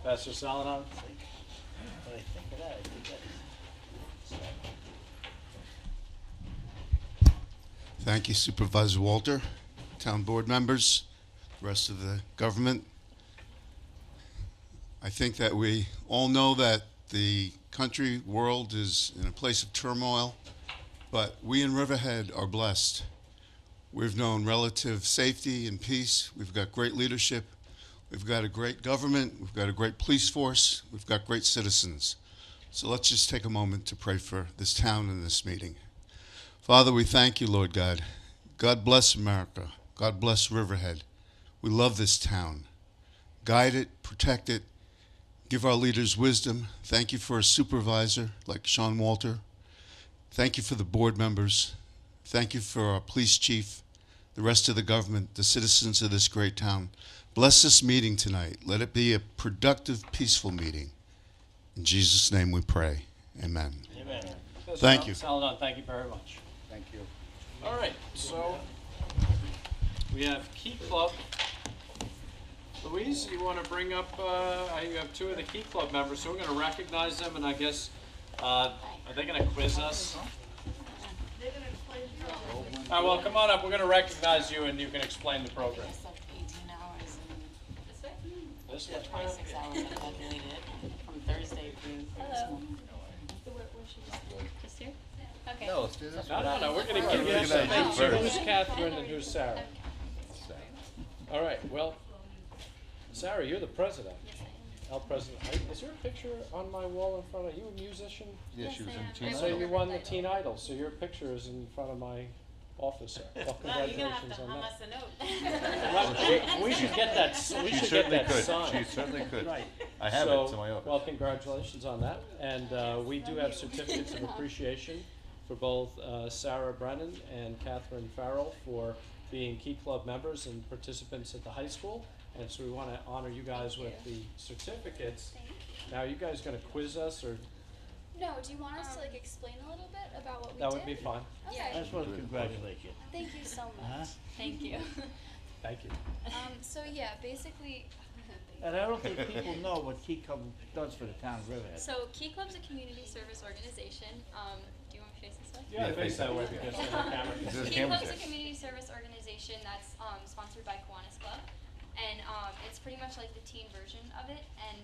Pastor Saladon? What I think of that, I think that is. Thank you, Supervisor Walter, town board members, the rest of the government. I think that we all know that the country, world is in a place of turmoil, but we in Riverhead are blessed. We've known relative safety and peace. We've got great leadership. We've got a great government. We've got a great police force. We've got great citizens. So let's just take a moment to pray for this town and this meeting. Father, we thank you, Lord God. God bless America. God bless Riverhead. We love this town. Guide it, protect it, give our leaders wisdom. Thank you for a supervisor like Sean Walter. Thank you for the board members. Thank you for our police chief, the rest of the government, the citizens of this great town. Bless this meeting tonight. Let it be a productive, peaceful meeting. In Jesus' name we pray. Amen. Amen. Thank you. Saladon, thank you very much. Thank you. All right, so we have Key Club. Louise, you want to bring up, you have two of the Key Club members, so we're going to recognize them, and I guess, are they going to quiz us? They're going to quiz you. All right, well, come on up. We're going to recognize you, and you can explain the program. It's like 18 hours and This way? 26 hours I calculated from Thursday through this Hello. morning. Where should we sit? Just here? Okay. No, let's do this. No, we're going to give you Look at that some. name first. Who's Catherine and who's Sarah? All right, well, Sarah, you're the president. Yes, I am. El President. Is there a picture on my wall in front of you? A musician? Yeah, she was in Teen So Idol. you won the Teen Idol, so your picture is in front of my office there. Well, Well, you're gonna have congratulations to on hum that. us a note. Well, we should get that, we She should get certainly that could. signed. She certainly could. Right. I have it, So, it's in my office. well, congratulations on that. And we do have certificates of appreciation for both Sarah Brennan and Catherine Farrell for being Key Club members and participants at the high school. And so we want to honor you guys with the certificates. Now, are you guys going to quiz us, or No, do you want us to like explain a little bit about what we that did? would be fine? Okay. Yeah. I just want to congratulate you. Thank you so Uh-huh. much. Thank you. Thank you. So yeah, basically. And I don't think people know what Key Club does for the town of Riverhead. So Key Club's a community service organization. Do you want me to face this way? Yeah, Yeah, face that way face because of the camera. This is Key camera Club's a check. community service organization that's sponsored by Kiwanis Club, and it's pretty much like the teen version of it. And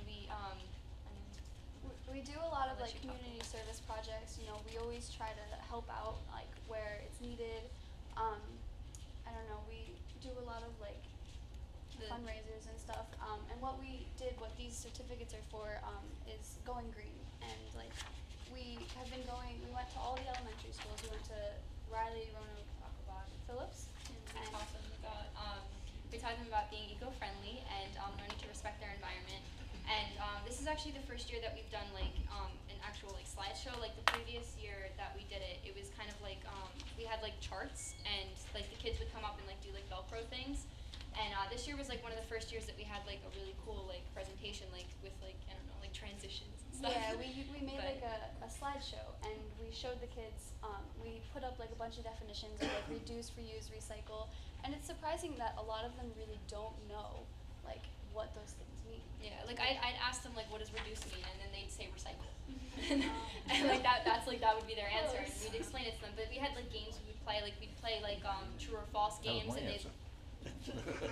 we do a lot of like community service projects. You know, we always try to help out like where it's needed. I don't know. We do a lot of like fundraisers and stuff. And what we did, what these certificates are for, is going green. And like we have been going. We went to all the elementary schools. We went to Riley, Roanoke, Aquabog, Phillips. We taught them about being eco-friendly and learning to respect their environment. And this is actually the first year that we've done like an actual like slideshow. Like the previous year that we did it, it was kind of like we had like charts and like the kids would come up and like do like Velcro things. And this year was like one of the first years that we had like a really cool like presentation like with like I don't know like transitions and stuff. Yeah, we made But- like a slideshow, and we showed the kids. We put up like a bunch of definitions of like reduce, reuse, recycle, and it's surprising that a lot of them really don't know like what those things mean. Yeah, like I'd ask them like what does reduce mean, and then they'd say recycle, and like that would be their answer, and we'd explain it to them. But we had like games we would play, like we'd play like true or false That was games, my and answer.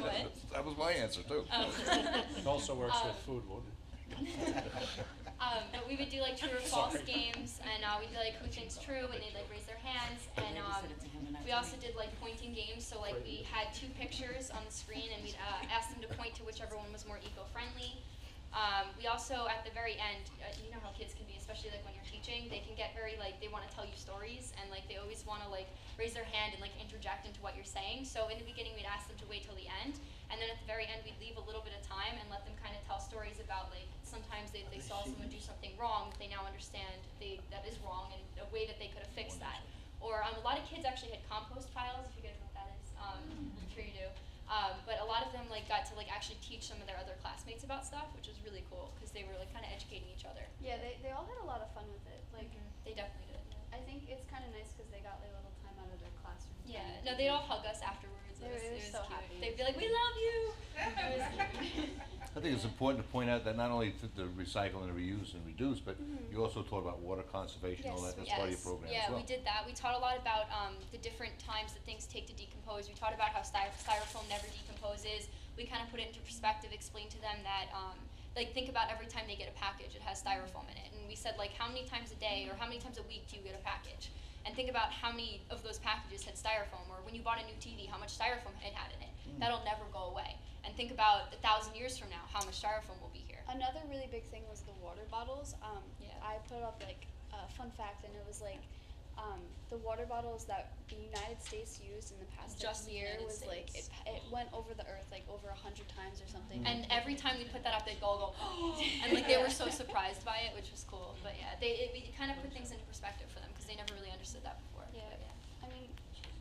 What? That was my answer too. It also works with food, won't it? But we would do like true or false games, and we'd be like who thinks true, and they'd like raise their hands, and we also did like pointing games. So like we had two pictures on the screen, and we'd ask them to point to whichever one was more eco-friendly. We also at the very end, you know how kids can be, especially like when you're teaching, they can get very like they want to tell you stories, and like they always want to like raise their hand and like interject into what you're saying. So in the beginning, we'd ask them to wait till the end, and then at the very end, we'd leave a little bit of time and let them kind of tell stories about like sometimes they saw someone do something wrong, they now understand that is wrong and a way that they could have fixed that. Or a lot of kids actually had compost piles, if you guys know what that is. I'm sure you do. But a lot of them like got to like actually teach some of their other classmates about stuff, which was really cool because they were like kind of educating each other. Yeah, they all had a lot of fun with it. Like They definitely did. I think it's kind of nice because they got like a little time out of their classroom. Yeah, no, they'd all hug us afterwards. They were It was so cute. happy. They'd be like, "We love you." It was cute. I think it's important to point out that not only the recycle and reuse and reduce, but you also taught about water conservation, all Yes, that, that's part of your program Yeah, as well. we did that. We taught a lot about the different times that things take to decompose. We taught about how styrofoam never decomposes. We kind of put it into perspective, explained to them that, like, think about every time they get a package, it has styrofoam in it. And we said, like, how many times a day or how many times a week do you get a package? And think about how many of those packages had styrofoam, or when you bought a new TV, how much styrofoam it had in it. That'll never go away. And think about 1,000 years from now, how much styrofoam will be here. Another really big thing was the water bottles. Yeah. I put up like a fun fact, and it was like the water bottles that the United States used in the past Just the year United was like States. it went over the earth like over 100 times or something. And every time we put that up, they'd go, and like they were so surprised by it, which was cool. But yeah, we kind of put things into perspective for them because they never really understood that before. Yeah. But I mean,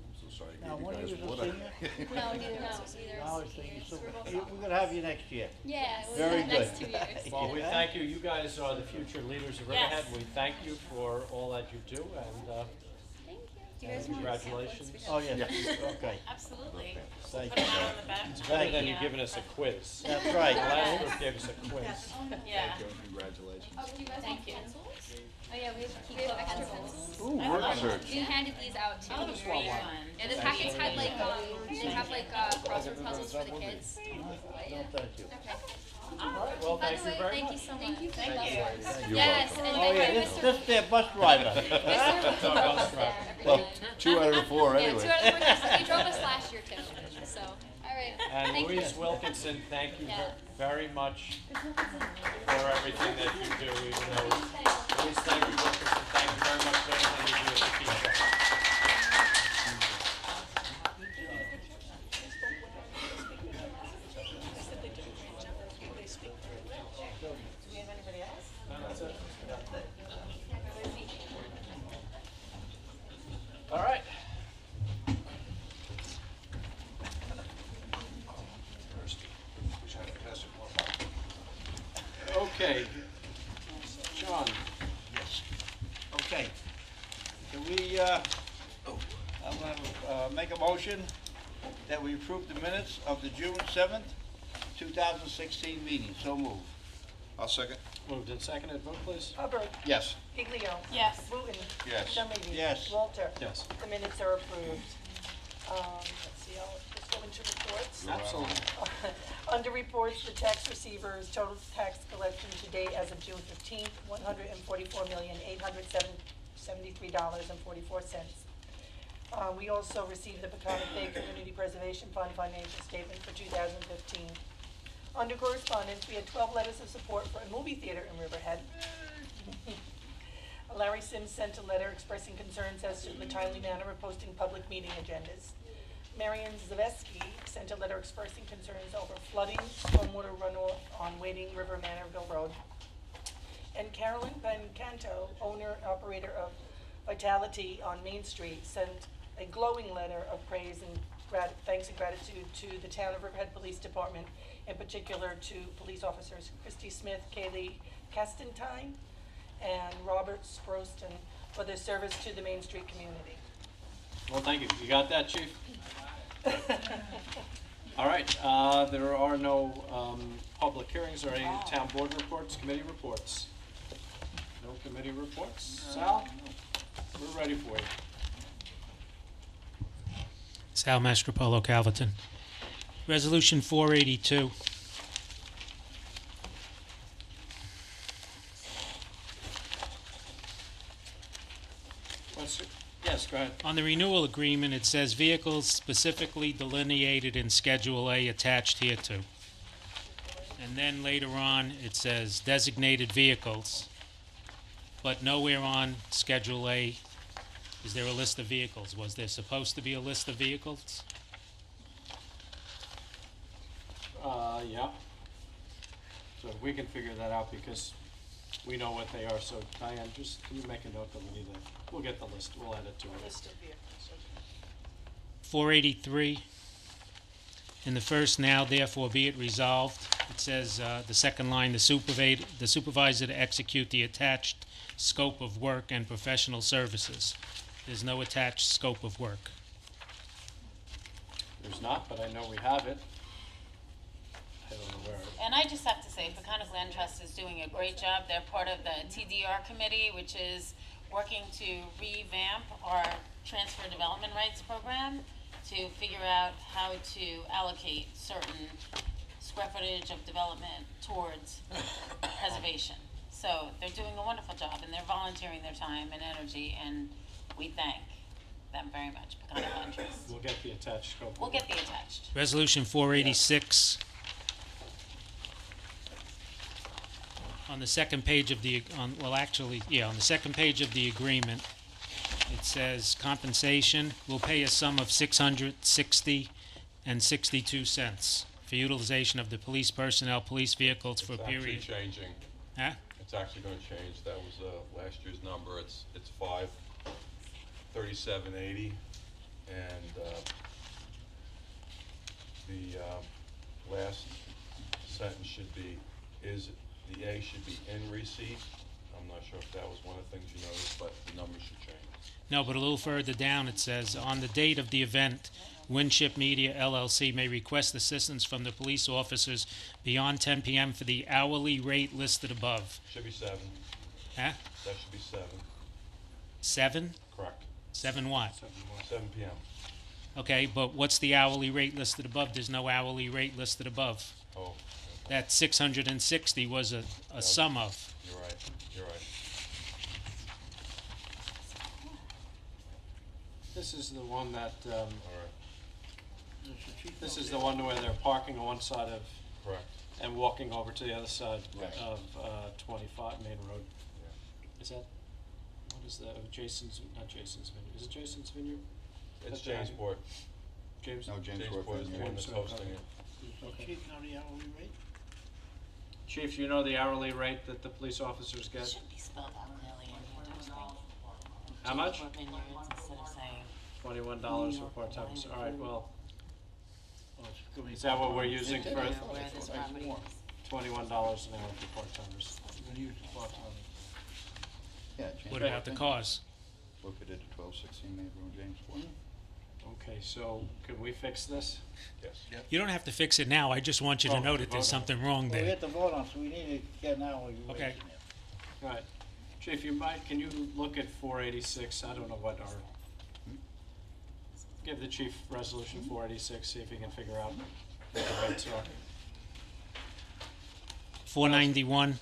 I'm so sorry, I Now, gave when you you guys was a water. senior? no, neither of us. Neither I of was us thinking, seniors. so We're both we're gonna have you next year. Yeah, we'll Very do the next good. 2 years. Well, we Yeah. thank you. You guys are the future leaders of Yes. Riverhead. We thank you for all that you do, and Thank you. Do you And guys want congratulations. samples? Oh, yes, okay. Absolutely. Thank Put you. them out on the back. it's better than you Yeah. giving us a quiz. That's The right. last group gave us a quiz. Yeah. Congratulations. Oh, do you guys Thank want you. pencils? Oh yeah, we have extra pencils. Ooh, I word love search. We handed these out too. Oh, the green one. Yeah, the packets had like they have like crossword puzzles for the kids. But, yeah. No, thank you. Okay. All right, well, By thank the you way, very thank much. you so much. Thank you. You're Yes, welcome. and Oh, thank yeah, you, this Mr. this their bus driver. It's our bus driver. Well, 2 out of the 4 Yeah, anyway. 2 out of 4. They drove us last year too. So, all right. And Thank Louise you. Wilkinson, thank you Yeah. very much for everything that you do, even though, Louise, thank you, Wilkinson, thank you very much for everything you do as a teacher. Do we have anybody else? No, that's it. All right. Okay. John, Okay. Can we, I'm gonna, make a motion that we approve the minutes of the June 7th, 2016 meeting. So move. I'll second. moved and seconded, vote please. Hubbard. Yes. Giglio. Yes. Wooten. Yes. Dunleavy. Yes. Walter. Yes. The minutes are approved. Let's see, I'll just go into reports. Absolutely. Under reports, the tax receivers total tax collection to date as of June 15th, $144,873.44. We also received the Peconic Bay Community Preservation Fund financial statement for 2015. Under correspondence, we had 12 letters of support for a movie theater in Riverhead. Larry Sims sent a letter expressing concerns as to the timely manner of posting public meeting agendas. Marion Zaveski sent a letter expressing concerns over flooding, stormwater runoff on Wading River Manorville Road. And Carolyn Pancanto, owner and operator of Vitality on Main Street, sent a glowing letter of praise and thanks and gratitude to the Town of Riverhead Police Department, in particular to police officers Christy Smith, Kaylee Castentine, and Robert Sproston for their service to the Main Street community. Well, thank you. You got that, chief? All right, there are no public hearings or any town board reports, committee reports. No committee reports. Sal, we're ready for you. Sal Mastropolo, Calverton. Resolution 482. Yes, go ahead. On the renewal agreement, it says vehicles specifically delineated in Schedule A attached hereto. And then later on, it says designated vehicles, but nowhere on Schedule A is there a list of vehicles. Was there supposed to be a list of vehicles? Yeah. So we can figure that out because we know what they are. So Diane, just can you make a note that we need that? We'll get the list. We'll add it to it. List of vehicles, okay. 483, in the first now therefore be it resolved, it says, the second line, the supervisor to execute the attached scope of work and professional services. There's no attached scope of work. There's not, but I know we have it. I don't know where. And I just have to say, Peconic Land Trust is doing a great job. They're part of the TDR committee, which is working to revamp our transfer development rights program to figure out how to allocate certain square footage of development towards preservation. So they're doing a wonderful job, and they're volunteering their time and energy, and we thank them very much, Peconic Land Trust. We'll get the attached scope. We'll get the attached. Resolution 486. On the second page of the, on the second page of the agreement, it says compensation will pay a sum of $660.62 for utilization of the police personnel, police vehicles for a It's actually period. changing. Huh? It's actually gonna change. That was, last year's number. It's $537.80, and, the, last sentence should be, the A should be in receipt. I'm not sure if that was one of the things you noticed, but the number should change. No, but a little further down it says, on the date of the event, Winship Media LLC may request assistance from the police officers beyond 10 p.m. for the hourly rate listed above. Should be 7. Huh? That should be 7. 7? Correct. 7 what? 7 p.m. Okay, but what's the hourly rate listed above? There's no hourly rate listed above. Oh, That 660 was a sum of. you're right. You're right. This is the one that, All right. this is the one where they're parking on one side of, Correct. and walking over to the other side Right. of 25 Main Road. Yeah. Is that, what is that, Jason's, not Jason's Vineyard, is it Jason's Vineyard? It's That's Jamesport. James? No, James Jamesport is the one that's Jamesport, hosting okay. it. Okay. Chief, know the hourly rate? Chief, you know the hourly rate that the police officers get? Should be spelled out clearly in here, don't you think? How much? Jamesport Vineyards instead of saying $21 for part-timers, all right, well, Oh, it's gonna be is that what we're using Yeah, for, where this property more. is. $21 an hour for part-timers? We're gonna use the part-time. Yeah, James. What about the cars? Look at it at 1216 Main Road, Jamesport. Okay, so can we fix this? Yes. You don't have to fix it now. I just want you to Oh, know that vote there's on it. something wrong Well, we there. have to vote on, so we need to get an hourly rate Okay. in there. All right, Chief, can you look at 486, I don't know what our, give the chief resolution 486, see if he can figure out what the rates are. 491.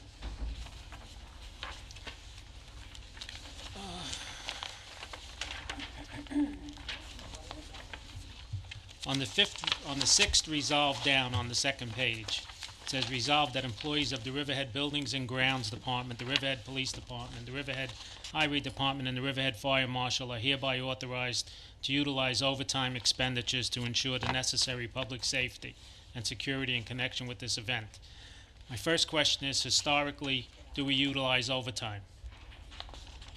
On the sixth resolve down on the second page, it says resolved that employees of the Riverhead Buildings and Grounds Department, the Riverhead Police Department, the Riverhead Highway Department, and the Riverhead Fire Marshal are hereby authorized to utilize overtime expenditures to ensure the necessary public safety and security in connection with this event. My first question is, historically, do we utilize overtime?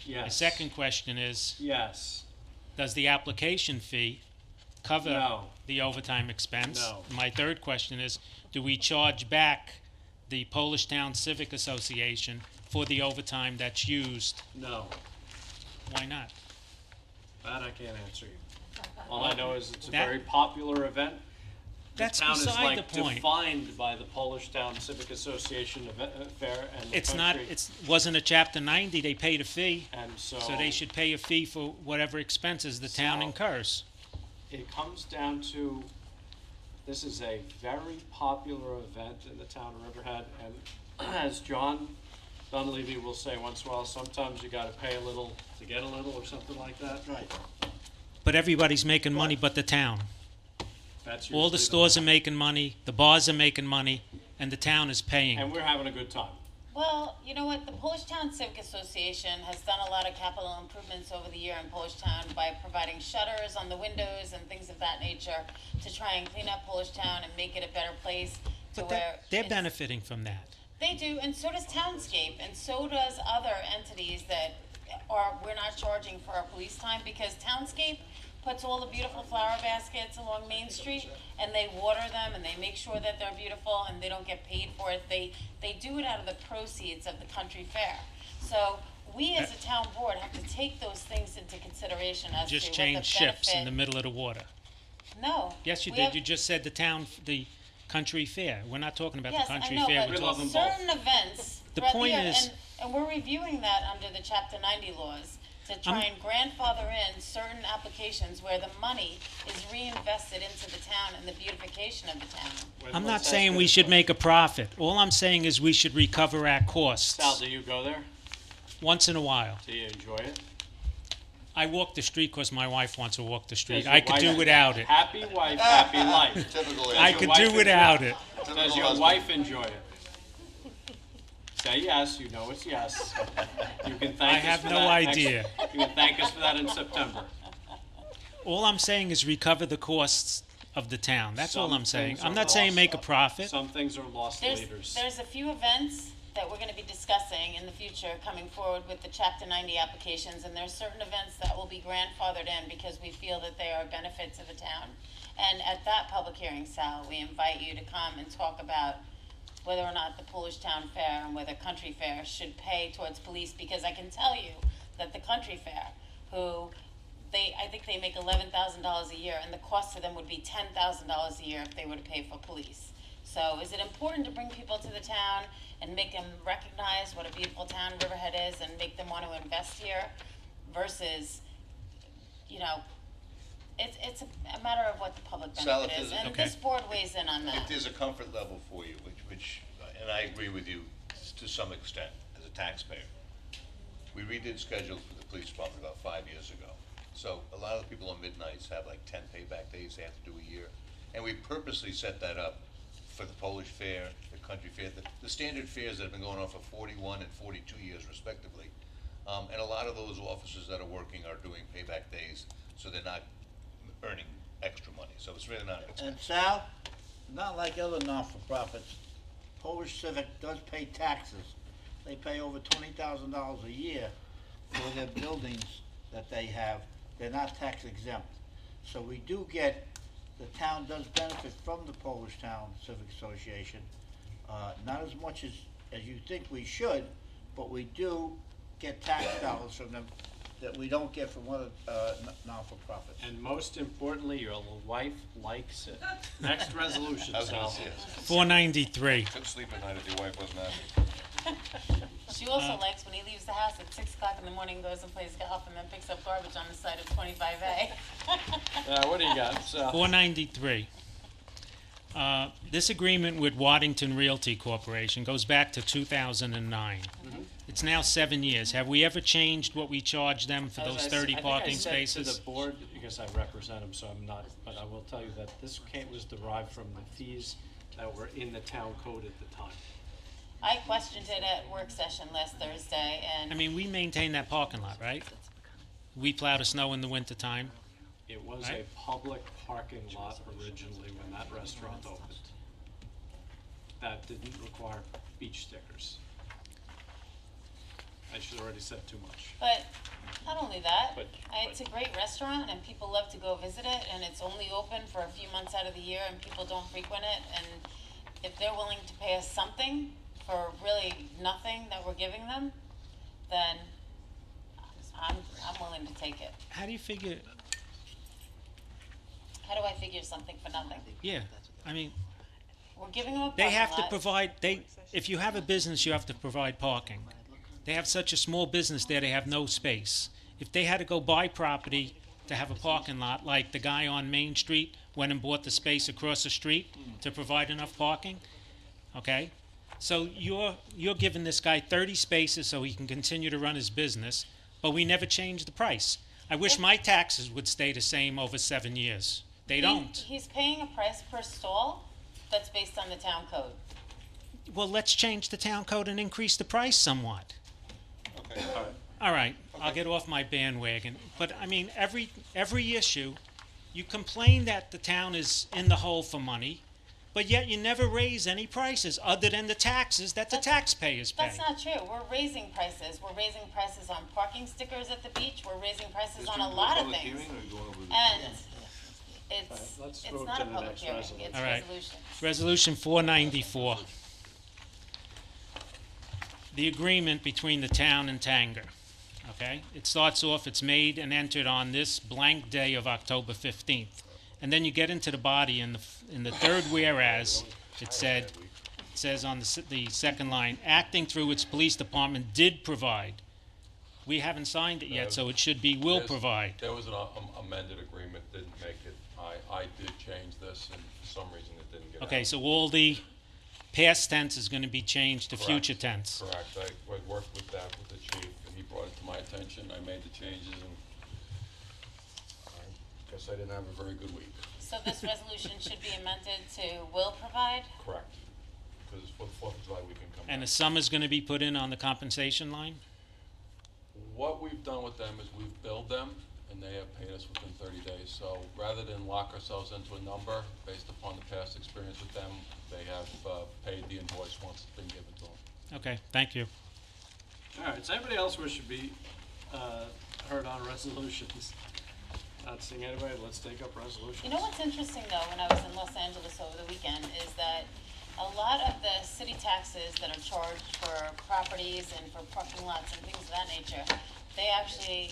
Yes. My second question is, Yes, does the application fee cover No. the overtime expense? No. My third question is, do we charge back the Polish Town Civic Association for the overtime that's used? no, Why not? that I can't answer you. All I know is it's a That- very popular event. That's The town is beside like the point. defined by the Polish Town Civic Association event, fair and the It's not, country. wasn't a Chapter 90, they paid a fee, And so. so they should pay a fee for whatever expenses the town So- incurs. It comes down to, this is a very popular event in the town of Riverhead, and as John Dunleavy will say once in a while, sometimes you gotta pay a little to get a little, or something like that. Right. But everybody's making money but the town. That's All the usually stores are making money, the bars are making money, and the town is paying. And we're having a good time. Well, you know what, the Polish Town Civic Association has done a lot of capital improvements over the year in Polish Town by providing shutters on the windows and things of that nature to try and clean up Polish Town and make it a better place to But where. they're it's- benefiting from that. They do, and so does Townscape, and so does other entities that we're not charging for our police time, because Townscape puts all the beautiful flower baskets along Main Street, and they water them, and they make sure that they're beautiful, and they don't get paid for it. They do it out of the proceeds of the country fair. So we, as a town board, have to take those things into consideration as to Just what the change ships in the benefit. middle of the water. No. Yes, you we did. have- You just said the town, the country fair. We're not talking about Yes, the I country know, fair. but We're talking certain events The throughout point year, is- and we're reviewing that under the Chapter 90 laws to try and grandfather in certain applications where the money is reinvested into the town and the beautification of the town. I'm not saying we should make a profit. All I'm saying is we should recover our costs Sal, do you go there? once in a while. Do you enjoy it? I walk the street because my wife wants to walk the Does street. your I could wife- do without it. Happy wife, happy life. Typical I answer. could wife do enjoy- without it. Does your wife enjoy it? Say yes, you know it's yes. You can thank I us have for no that next- idea. You can thank us for that in September. All I'm saying is recover the costs of the town. That's all Some I'm saying. things I'm are not saying lost. make a profit. Some things are lost leaders. There's a few events that we're gonna be discussing in the future coming forward with the Chapter 90 applications, and there's certain events that will be grandfathered in because we feel that they are a benefit to the town. And at that public hearing, Sal, we invite you to come and talk about whether or not the Polish Town Fair and whether Country Fair should pay towards police, because I can tell you that the Country Fair, who I think they make $11,000 a year, and the cost to them would be $10,000 a year if they were to pay for police. So is it important to bring people to the town and make them recognize what a beautiful town Riverhead is and make them want to invest here versus, it's a matter of what the public Sal, benefit is, if there's- and Okay. this board weighs in on If that. there's a comfort level for you, which, and I agree with you to some extent as a taxpayer, we redid schedules for the police department about 5 years ago. So a lot of the people on midnights have like 10 payback days they have to do a year. And we purposely set that up for the Polish Fair, the Country Fair, the standard fairs that have been going on for 41 and 42 years respectively. And a lot of those officers that are working are doing payback days, so they're not earning extra money. So it's really not expensive. And Sal, not like other non-for-profits, Polish Civic does pay taxes. They pay over $20,000 a year for their buildings that they have. They're not tax exempt. So we do get, the town does benefit from the Polish Town Civic Association. Not as much as you think we should, but we do get tax dollars from them that we don't get from other non-for-profits. And most importantly, your wife likes it. Next resolution, I was gonna Sal. say, 493. couldn't sleep at night if your wife wasn't happy. She also likes when he leaves the house at 6 o'clock in the morning, goes and plays golf, and then picks up garbage on the side of 25A. What do you got, Sal? 493. This agreement with Waddington Realty Corporation goes back to 2009. It's now 7 years. Have we ever changed what we charge them for As those I s- 30 I think parking I said spaces? to the board, because I represent them, so I'm not, but I will tell you that this was derived from the fees that were in the town code at the time. I questioned it at work session last Thursday, and I mean, we maintain that parking lot, right? We plow the snow in the wintertime. It was a Right. public parking lot originally when that restaurant opened. That didn't require beach stickers. I should have already said too much. but not only that, But- it's a great restaurant, and people love to go visit it, and it's only open for a few months out of the year, and people don't frequent it, and if they're willing to pay us something for really nothing that we're giving them, then I'm willing to take it. How do you figure? How do I figure something for nothing? Yeah, I mean, We're giving them a they parking have to lot. provide. If you have a business, you have to provide parking. They have such a small business there; they have no space. If they had to go buy property to have a parking lot, like the guy on Main Street went and bought the space across the street to provide enough parking, okay? So you're giving this guy 30 spaces so he can continue to run his business, but we never change the price. I wish my taxes would stay the same over 7 years. They don't. He's paying a price per stall that's based on the town code. Well, let's change the town code and increase the price somewhat. Okay. All right, I'll get off my bandwagon. But I mean, every issue, you complain that the town is in the hole for money, but yet you never raise any prices other than the taxes that the taxpayers pay. That's not true. We're raising prices. We're raising prices on parking stickers at the beach. We're raising prices on a lot of things. And it's let's it's move not to a the public next hearing. resolution. It's All right. resolution. Resolution 494. The agreement between the town and Tanger. Okay? It starts off, it's made and entered on this blank day of October 15th. And then you get into the body in the third whereas, It says on the second line, acting through its police department did provide. We haven't signed it yet, so it should be will provide. There was an amended agreement, didn't make it. I did change this, and for some reason it didn't get out. Okay, so all the past tense is going to be changed to Correct. future tense. Correct. I worked with that with the chief, and he brought it to my attention. I made the changes, and I guess I didn't have a very good week. So this resolution should be amended to will provide? Correct. Because for the 4th of July, we can come And the back. sum is going to be put in on the compensation line? What we've done with them is we've billed them, and they have paid us within 30 days. So rather than lock ourselves into a number based upon the past experience with them, they have paid the invoice once it's been given to them. Okay, thank you. All right, does anybody else wish to be heard on resolutions? Not seeing anybody, let's take up resolutions. You know what's interesting though, when I was in Los Angeles over the weekend, is that a lot of the city taxes that are charged for properties and for parking lots and things of that nature, they actually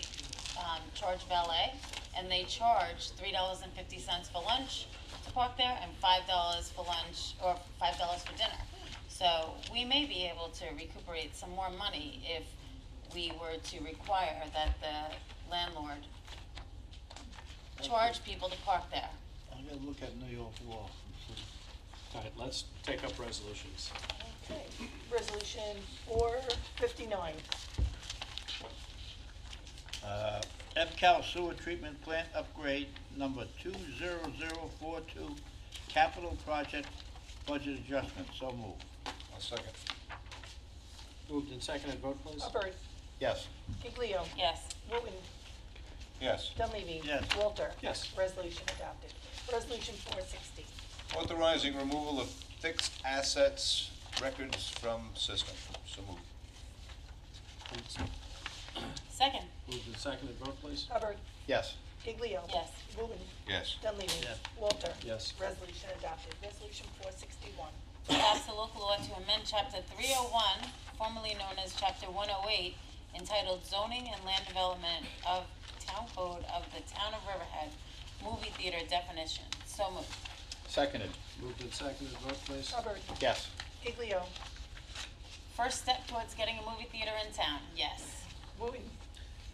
charge valet, and they charge $3.50 for lunch to park there and $5 for lunch, or $5 for dinner. So we may be able to recuperate some more money if we were to require that the landlord charge people to park there. I'm gonna look at New York law. All right, let's take up resolutions. Okay, resolution 459. EPCAL sewer treatment plant upgrade number 20042, capital project budget adjustment. So moved. I'll second. Moved and seconded, vote please. Hubbard, Yes. Giglio, Yes. Wooten, Yes. Dunleavy. Yes. Walter. Yes. Resolution adopted. Resolution 460. Authorizing removal of fixed assets records from system. So moved. Second. Moved and seconded, vote please. Hubbard, Yes. Giglio. Yes. Wooten, Yes. Dunleavy. Yes. Walter. Yes. Resolution adopted. Resolution 461. Pass the local law to amend chapter 301, formerly known as chapter 108, entitled Zoning and Land Development of Town Code of the Town of Riverhead, movie theater definition. So moved. Seconded. Moved and seconded, vote please. Hubbard, Yes. Giglio, First step towards getting a movie theater in town. Yes. Wooten,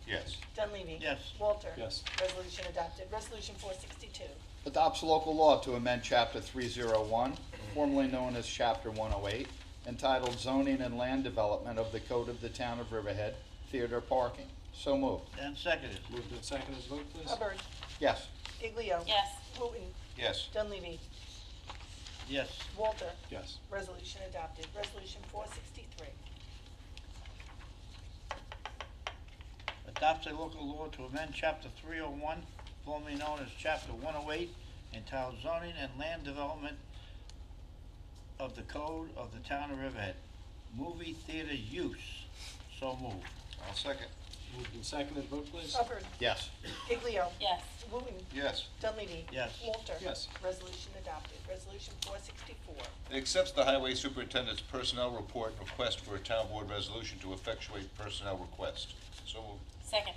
Yes. Dunleavy. Yes. Walter. Yes. Resolution adopted. Resolution 462. Adopts a local law to amend Chapter 301, formerly known as Chapter 108, entitled Zoning and Land Development of the Code of the Town of Riverhead, Theater Parking. So moved. And seconded. Moved and seconded, vote please. Hubbard, Yes. Giglio. Yes. Wooten, Yes. Dunleavy. Yes. Walter. Yes. Resolution adopted. Resolution 463. Adopts a local law to amend chapter 301, formerly known as chapter 108, entitled Zoning and Land Development of the Code of the Town of Riverhead, movie theater use. So moved. I'll second. Moved and seconded, vote please. Hubbard, Yes. Giglio. Yes. Wooten, Yes. Dunleavy. Yes. Walter. Yes. Resolution adopted. Resolution 464. It accepts the highway superintendent's personnel report and request for a town board resolution to effectuate personnel request. So moved. Second.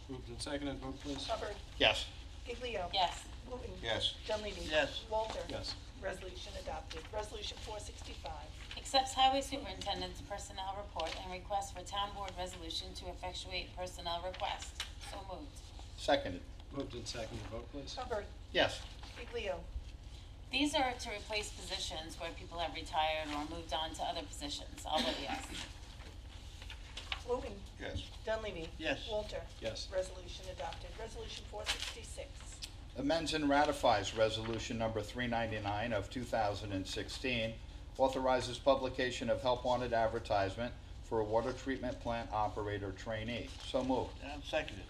Moved and seconded, vote please. Hubbard, Yes. Giglio. Yes. Wooten. Yes. Dunleavy. Yes. Walter. Yes. Resolution adopted. Resolution 465. Accepts highway superintendent's personnel report and request for town board resolution to effectuate personnel request. So moved. Seconded. Moved and seconded, vote please. Hubbard, Yes. Giglio. These are to replace positions where people have retired or moved on to other positions. I'll vote yes. Wooten, Yes. Dunleavy. Yes. Walter. Yes. Resolution adopted. Resolution 466. Amends and ratifies Resolution Number 399 of 2016, authorizes publication of help wanted advertisement for a water treatment plant operator trainee. So moved. And seconded.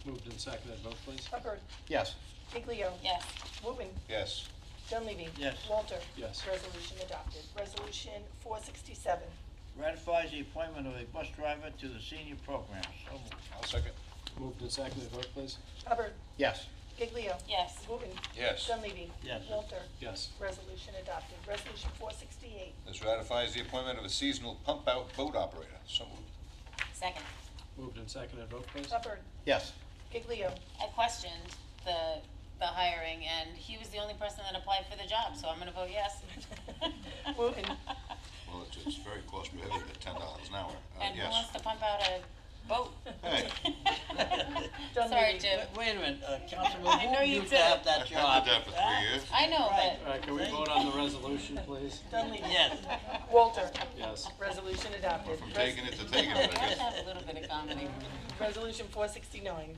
Moved and seconded, vote please. Hubbard, Yes. Giglio. Yes. Wooten, Yes. Dunleavy. Yes. Walter. Yes. Resolution adopted. Resolution 467. Ratifies the appointment of a bus driver to the senior program. So moved. I'll second. Moved and seconded, vote please. Hubbard, Yes. Giglio. Yes. Wooten, Yes. Dunleavy. Yes. Walter. Yes. Resolution adopted. Resolution 468. This ratifies the appointment of a seasonal pump-out boat operator. So moved. Second. Moved and seconded, vote please. Hubbard, Yes. Giglio. I questioned the the hiring, and he was the only person that applied for the job, so I'm gonna vote yes. Wooten, Well, it's very cost prohibitive at $10 an hour. And who Yes. wants to pump out a boat? Hey, Sorry, Jim. Wait a minute, Councilman I know Wu you used did to have it. that I job. did that for 3 years. I know, Right. but All right, can we vote on the resolution, please? Dunleavy. Yes. Walter. Yes. Resolution adopted. From taking it to taking it, we I have to guess. have a little bit of comedy. Resolution 469.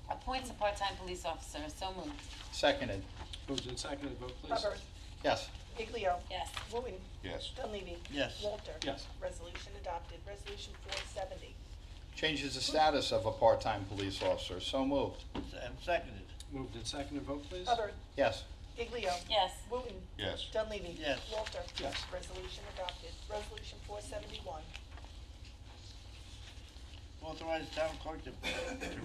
Appoints a part-time police officer, so moved. Seconded. Moved and seconded, vote please. Hubbard. Yes. Giglio. Yes. Wooten. Yes. Dunleavy. Yes. Walter. Yes. Resolution adopted. Resolution 470. Changes the status of a part-time police officer. So moved. And seconded. Moved and seconded, vote please. Hubbard. Yes. Giglio. Yes. Wooten. Yes. Dunleavy. Yes. Walter. Yes. Resolution adopted. Resolution 471. Authorize town clerk to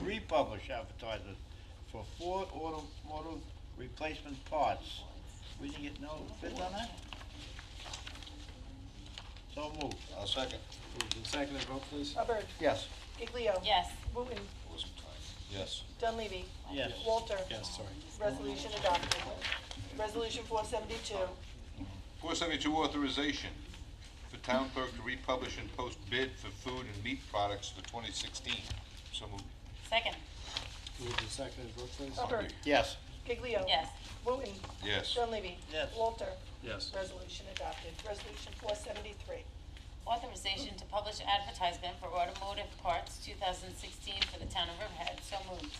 republish advertisements for Ford automotive replacement parts. We didn't get no bids on that? So moved. I'll second. Moved and seconded, vote please. Hubbard. Yes. Giglio. Yes. Wooten. Wasn't time. Yes. Dunleavy. Yes. Walter. Yes, sorry. Resolution adopted. Resolution 472. 472 authorization for town clerk to republish and post bid for food and meat products for 2016. So moved. Second. Moved and seconded, vote please. Hubbard. Yes. Giglio. Yes. Wooten. Yes. Dunleavy. Yes. Walter. Yes. Resolution adopted. Resolution 473. Authorization to publish advertisement for automotive parts 2016 for the town of Riverhead, so moved.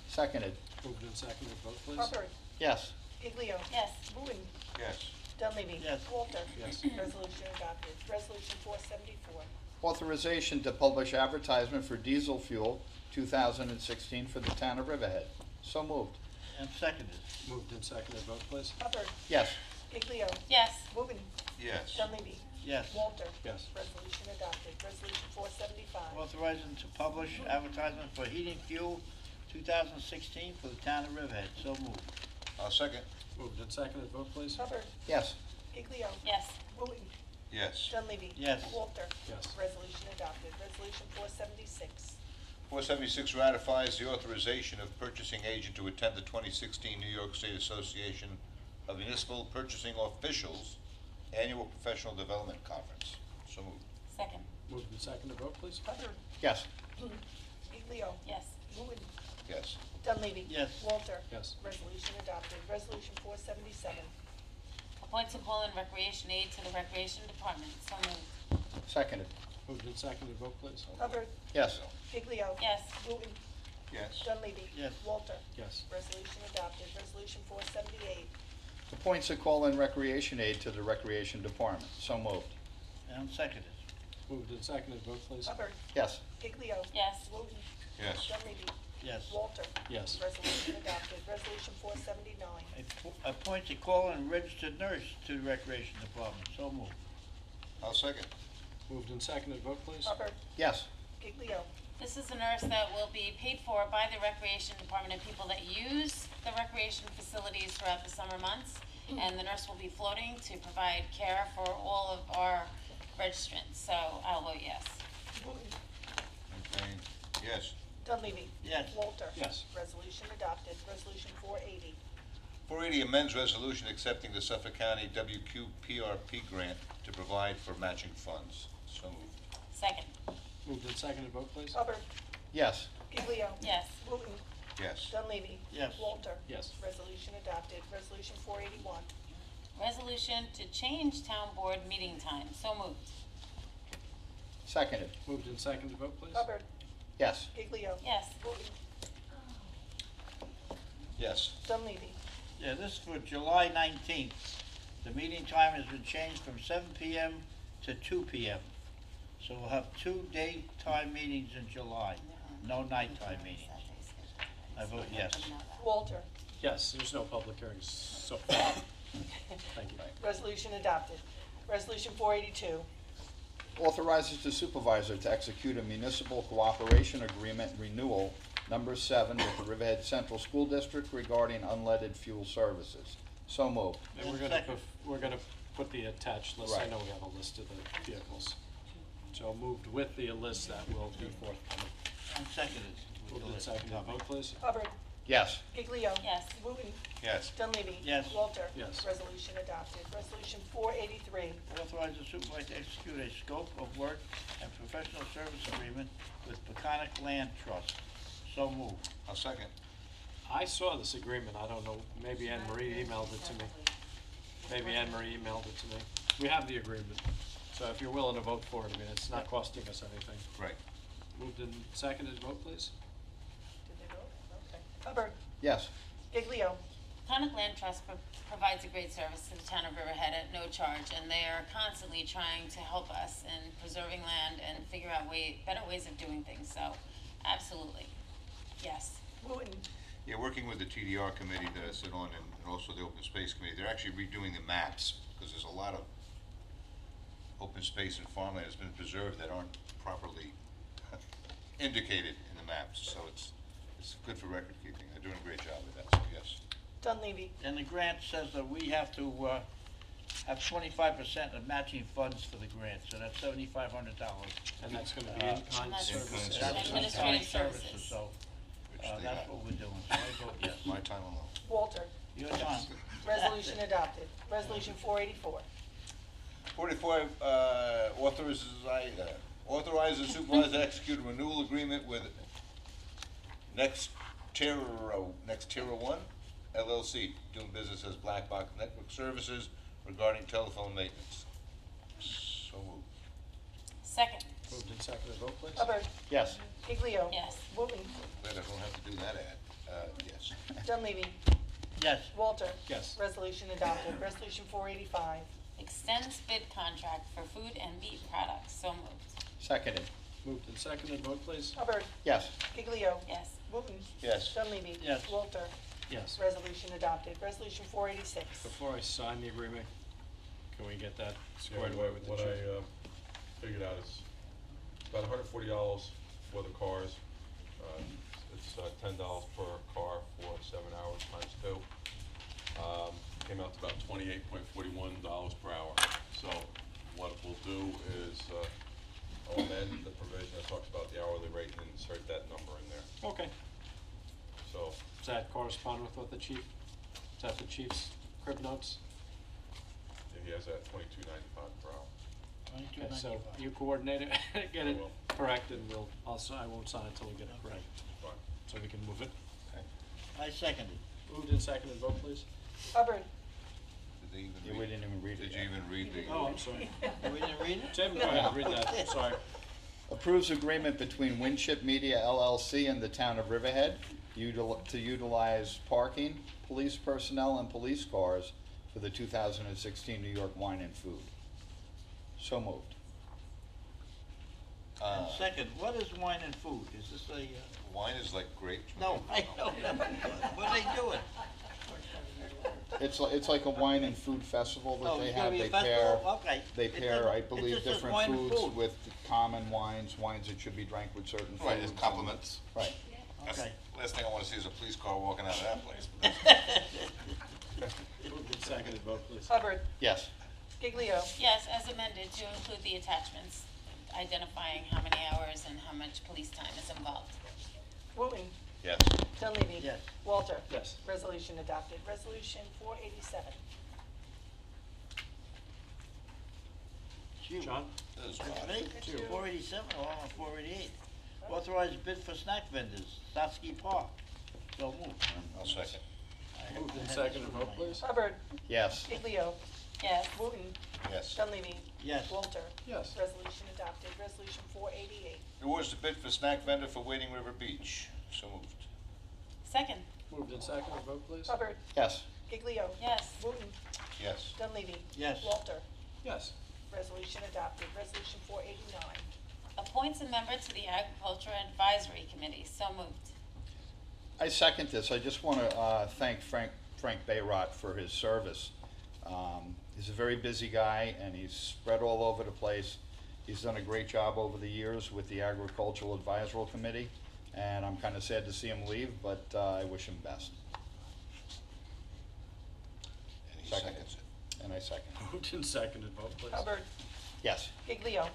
Seconded. Moved and seconded, vote please. Hubbard. Yes. Giglio. Yes. Wooten. Yes. Dunleavy. Yes. Walter. Yes. Resolution adopted. Resolution 474. Authorization to publish advertisement for diesel fuel 2016 for the town of Riverhead. So moved. And seconded. Moved and seconded, vote please. Hubbard. Yes. Giglio. Yes. Wooten. Yes. Dunleavy. Yes. Walter. Yes. Resolution adopted. Resolution 475. Authorizing to publish advertisement for heating fuel 2016 for the town of Riverhead. So moved. I'll second. Moved and seconded, vote please. Hubbard. Yes. Giglio. Yes. Wooten. Yes. Dunleavy. Yes. Walter. Yes. Resolution adopted. Resolution 476. 476 ratifies the authorization of purchasing agent to attend the 2016 New York State Association of Municipal Purchasing Officials Annual Professional Development Conference. So moved. Second. Moved and seconded, vote please. Hubbard. Yes. Giglio. Yes. Wooten. Yes. Dunleavy. Yes. Walter. Yes. Resolution adopted. Resolution 477. Appoints a call and recreation aide to the recreation department, so moved. Seconded. Moved and seconded, vote please. Hubbard. Yes. Giglio. Yes. Wooten. Yes. Dunleavy. Yes. Walter. Yes. Resolution adopted. Resolution 478. Appoints a call-in recreation aide to the recreation department. So moved. And seconded. Moved and seconded, vote please. Hubbard. Yes. Giglio. Yes. Wooten. Yes. Dunleavy. Yes. Walter. Yes. Resolution adopted. Resolution 479. Appoint a call and registered nurse to the recreation department. So moved. I'll second. Moved and seconded, vote please. Hubbard. Yes. Giglio. This is a nurse that will be paid for by the recreation department and people that use the recreation facilities throughout the summer months. And the nurse will be floating to provide care for all of our registrants, so I'll vote yes. Wooten. McBain. Yes. Dunleavy. Yes. Walter. Yes. Resolution adopted. Resolution 480. 480 amends resolution accepting the Suffolk County WQPRP grant to provide for matching funds. So moved. Second. Moved and seconded, vote please. Hubbard. Yes. Giglio. Yes. Wooten. Yes. Dunleavy. Yes. Walter. Yes. Resolution adopted. Resolution 481. Resolution to change town board meeting time, so moved. Seconded. Moved and seconded, vote please. Hubbard. Yes. Giglio. Yes. Wooten. Yes. Dunleavy. Yeah, this is for July 19th. The meeting time has been changed from 7 p.m. to 2 p.m. So we'll have 2 daytime meetings in July, no nighttime meetings. I vote yes. Walter. Yes, there's no public hearings so far. Thank you. Resolution adopted. Resolution 482. Authorizes the supervisor to execute a municipal cooperation agreement renewal number 7 with the Riverhead Central School District regarding unleaded fuel services. So moved. And we're gonna put the attached list. I Right. know we have a list of the vehicles. So moved with the list that will be forthcoming. And seconded. Moved and seconded, vote please. Hubbard. Yes. Giglio. Yes. Wooten. Yes. Dunleavy. Yes. Walter. Yes. Resolution adopted. Resolution 483. Authorize the supervisor to execute a scope of work and professional service agreement with Peconic Land Trust. So moved. I'll second. I saw this agreement, I don't know, maybe Anne Marie emailed it to me. Maybe Anne Marie emailed it to me. We have the agreement, so if you're willing to vote for it, I mean, it's not costing us anything. Right. Moved and seconded, vote please. Did they vote? Okay. Hubbard. Yes. Giglio. Peconic Land Trust provides a great service to the town of Riverhead at no charge, and they are constantly trying to help us in preserving land and figure out better ways of doing things, so absolutely, yes. Wooten. Yeah, working with the TDR committee that I sit on and also the Open Space Committee, they're actually redoing the maps because there's a lot of open space and farmland that's been preserved that aren't properly indicated in the maps. So it's good for record keeping. They're doing a great job with that, so yes. Dunleavy. And the grant says that we have to, have 25% of matching funds for the grant, so that's $7,500. And that's gonna be in-kind That's- services. That's Administrative services, services. so, Which they that's have. what we're doing, so I vote yes. My time alone. Walter. Your time. Resolution adopted. Resolution 484. 44, authorizes the supervisor to execute a renewal agreement with Next Tier 1 LLC, doing business as Black Box Network Services regarding telephone maintenance. So moved. Second, Moved and seconded, vote please. Hubbard. Yes. Giglio. yes. Wooten. Glad I don't have to do that ad. Yes. Dunleavy. Yes. Walter. Yes. Resolution adopted. Resolution 485. Extends bid contract for food and meat products, so moved. Seconded. Moved and seconded, vote please. Hubbard. Yes. Giglio. Yes. Wooten. Yes. Dunleavy. Yes. Walter. Yes. Resolution adopted. Resolution 486. Before I sign the agreement, can we get that Yeah, squared away with the what chief? I figured out is about $140 for the cars. It's $10 per car for 7 hours times 2. Came out to about $28.41 per hour. So what we'll do is I'll amend the provision that talks about the hourly rate and insert that number in there. Okay. So Does that correspond with what the chief, is that the chief's crib notes? he has that $22.95 per hour. Okay, so $22.95. you coordinate it, get I it will. correct, and I won't sign it until we get it correct, Fine. so we can move it. I second it. Moved and seconded, vote please. Hubbard. Did they even Yeah, read? we didn't even read it Did you yet. even read the? Oh, I'm sorry. We didn't read it? Tim, go ahead, read that, sorry. Approves agreement between Winship Media LLC and the town of Riverhead to utilize parking, police personnel, and police cars for the 2016 New York Wine and Food. So moved. And second, what is wine and food? Is this a, Wine is like grapes. no, I know, what are they doing? It's like a wine and food festival that Oh, they it's gonna have. be a They pair, festival? Okay. they It pair, doesn't- I it believe, just says different wine and foods food. with common wines that should be drank with certain foods. Right, it's compliments. Right. That's- Okay. Last thing I wanna see is a police car walking out of that place. Moved and seconded, vote please. Hubbard. Yes. Giglio. Yes, as amended to include the attachments identifying how many hours and how much police time is involved. Wooten. Yes. Dunleavy. Yes. Walter. Yes. Resolution adopted. Resolution 487. Gee, John? This is That's odd. me? 487 or 488? Authorize bid for snack vendors, Stotsky Park. So moved. I'll second. I Moved and had seconded, this vote one. please. Hubbard. Yes. Giglio. Yes. Wooten. Yes. Dunleavy. Yes. Walter. Yes. Resolution adopted. Resolution 488. Awards the bid for snack vendor for Wading River Beach. So moved. Second, Moved and seconded, vote please. Hubbard. Yes. Giglio. yes. Wooten. Yes. Dunleavy. Yes. Walter. Yes. Resolution adopted. Resolution 489. Appoints a member to the Agriculture Advisory Committee, so moved. I second this. I just want to thank Frank Bayrott for his service. He's a very busy guy, and he's spread all over the place. He's done a great job over the years with the Agricultural Advisory Committee, and I'm kind of sad to see him leave, but I wish him best. And he Second. seconds it. And I second. Moved and seconded, vote please. Hubbard. Yes. Giglio.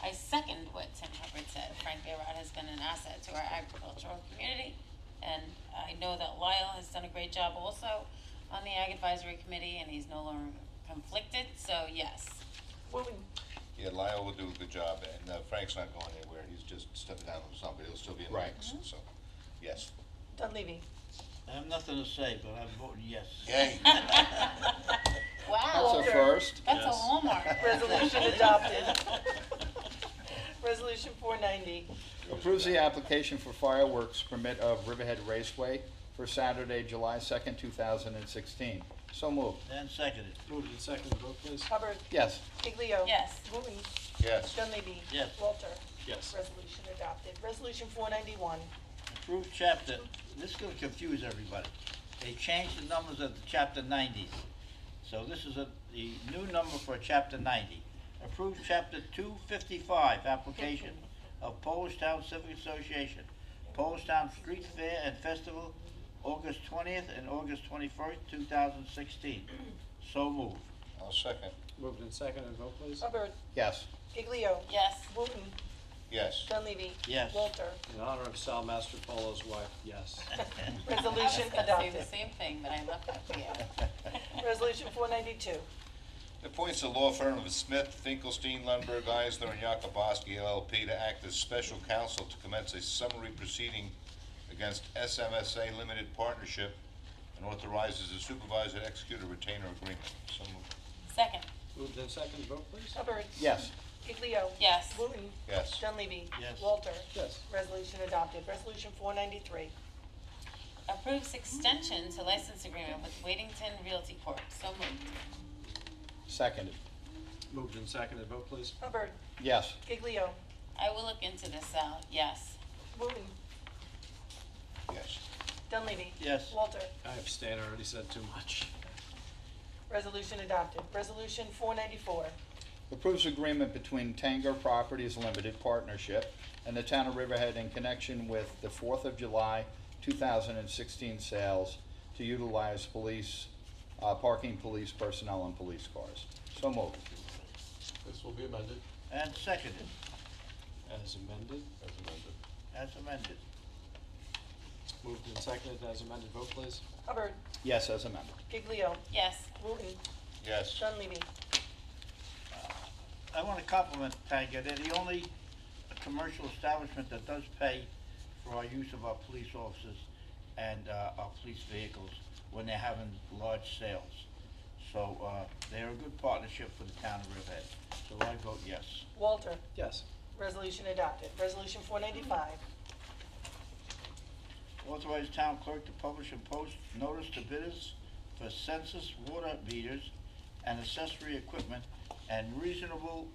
I second what Tim Hubbard said. Frank Bayrott has been an asset to our agricultural community. And I know that Lyle has done a great job also on the Ag Advisory Committee, and he's no longer conflicted, so yes. Wooten, Yeah, Lyle will do a good job, and Frank's not going anywhere, he's just stepping down from somebody, he'll still be in the Right. mix, so, yes. Dunleavy. I have nothing to say, but I'm voting yes. Yay. Wow. That's a Walter. first. That's a hallmark. Resolution adopted. Resolution 490. Approves the application for fireworks permit of Riverhead Raceway for Saturday, July 2nd, 2016. So moved. And seconded. Moved and seconded, vote please. Hubbard. Yes. Giglio. Yes. Wooten. Yes. Dunleavy. Yes. Walter. Yes. Resolution adopted. Resolution 491. Approved chapter, this is gonna confuse everybody. They changed the numbers of the chapter 90s. So this is the new number for chapter 90. Approved chapter 255, application of Polish Town Civic Association, Polish Town Street Fair and Festival, August 20th and August 21st, 2016. So moved. I'll second. Moved and seconded, vote please. Hubbard. Yes. Giglio. Yes. Wooten. Yes. Dunleavy. Yes. Walter. In honor of Sal Mastropolo's wife, yes. Resolution I was gonna say adopted. the same thing, but I left that for you. Resolution 492. Appoints the law firm of Smith, Finkelstein, Lundberg, Eisler, and Yakubowski LLP to act as special counsel to commence a summary proceeding against SMSA Limited Partnership and authorizes the supervisor to execute a retainer agreement. So moved. Second. Moved and seconded, vote please. Hubbard. Yes. Giglio. Yes. Wooten. Yes. Dunleavy. Yes. Walter. Yes. Resolution adopted. Resolution 493. Approves extension to license agreement with Wadington Realty Corp. So moved. Seconded. Moved and seconded, vote please. Hubbard. Yes. Giglio. I will look into this, Sal. Yes. Wooten. Yes. Dunleavy. Yes. Walter. I abstain, I already said too much. Resolution adopted. Resolution 494. Approves agreement between Tanger Properties Limited Partnership and the Town of Riverhead in connection with the 4th of July 2016 sales to utilize parking police personnel and police cars. So moved. This will be amended, And seconded. As amended. as amended. As amended. Moved and seconded, as amended, vote please. Hubbard. Yes, as amended. Giglio. Yes. Wooten. Yes. Dunleavy. I want to compliment Tanga. They're the only commercial establishment that does pay for our use of our police officers and our police vehicles when they're having large sales. So they're a good partnership for the town of Riverhead. So I vote yes. Walter. Yes. Resolution adopted. Resolution 495. Authorize town clerk to publish and post notice to bidders for census water meters and accessory equipment and reasonable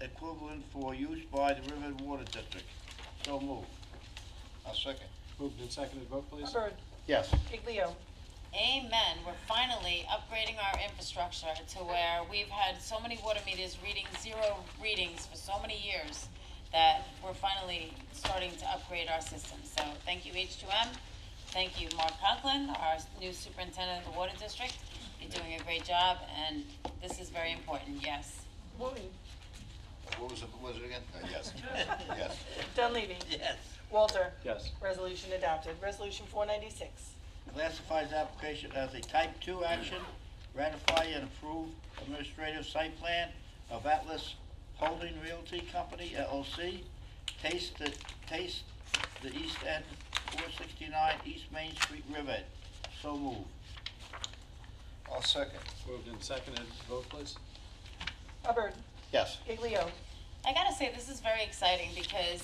equivalent for use by the Riverhead Water District. So moved. I'll second. Moved and seconded, vote please. Hubbard. Yes. Giglio. Amen. We're finally upgrading our infrastructure to where we've had so many water meters reading zero readings for so many years that we're finally starting to upgrade our system. So thank you, H2M. Thank you, Mark Conklin, our new superintendent of the water district. You're doing a great job, and this is very important, yes. Wooten. What was it again? Yes. Yes. Dunleavy. Yes. Walter. Yes. Resolution adopted. Resolution 496. Classifies application as a type 2 action, ratify and approve administrative site plan of Atlas Holding Realty Company LLC, Taste the East End, 469 East Main Street, Riverhead. So moved. I'll second. Moved and seconded, vote please. Hubbard. Yes. Giglio. I gotta say, this is very exciting because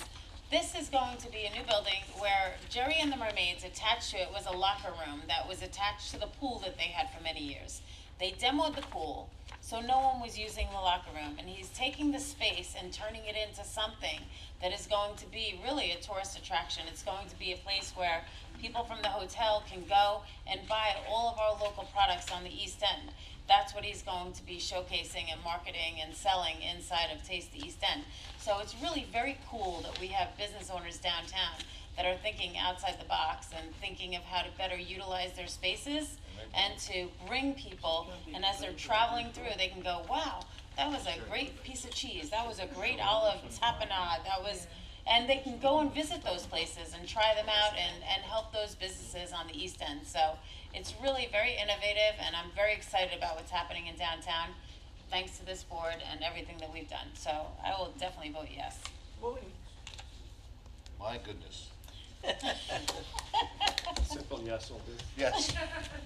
this is going to be a new building where Jerry and the Mermaids, attached to it was a locker room that was attached to the pool that they had for many years. They demoed the pool, so no one was using the locker room, and he's taking the space and turning it into something that is going to be really a tourist attraction. It's going to be a place where people from the hotel can go and buy all of our local products on the East End. That's what he's going to be showcasing and marketing and selling inside of Taste the East End. So it's really very cool that we have business owners downtown that are thinking outside the box and thinking of how to better utilize their spaces and to bring people, and as they're traveling through, they can go, wow, that was a great piece of cheese, that was a great olive tapenade, that was, and they can go and visit those places and try them out and help those businesses on the East End. So it's really very innovative, and I'm very excited about what's happening in downtown, thanks to this board and everything that we've done. So I will definitely vote yes. Wooten. My goodness. Simple yes will do. Yes.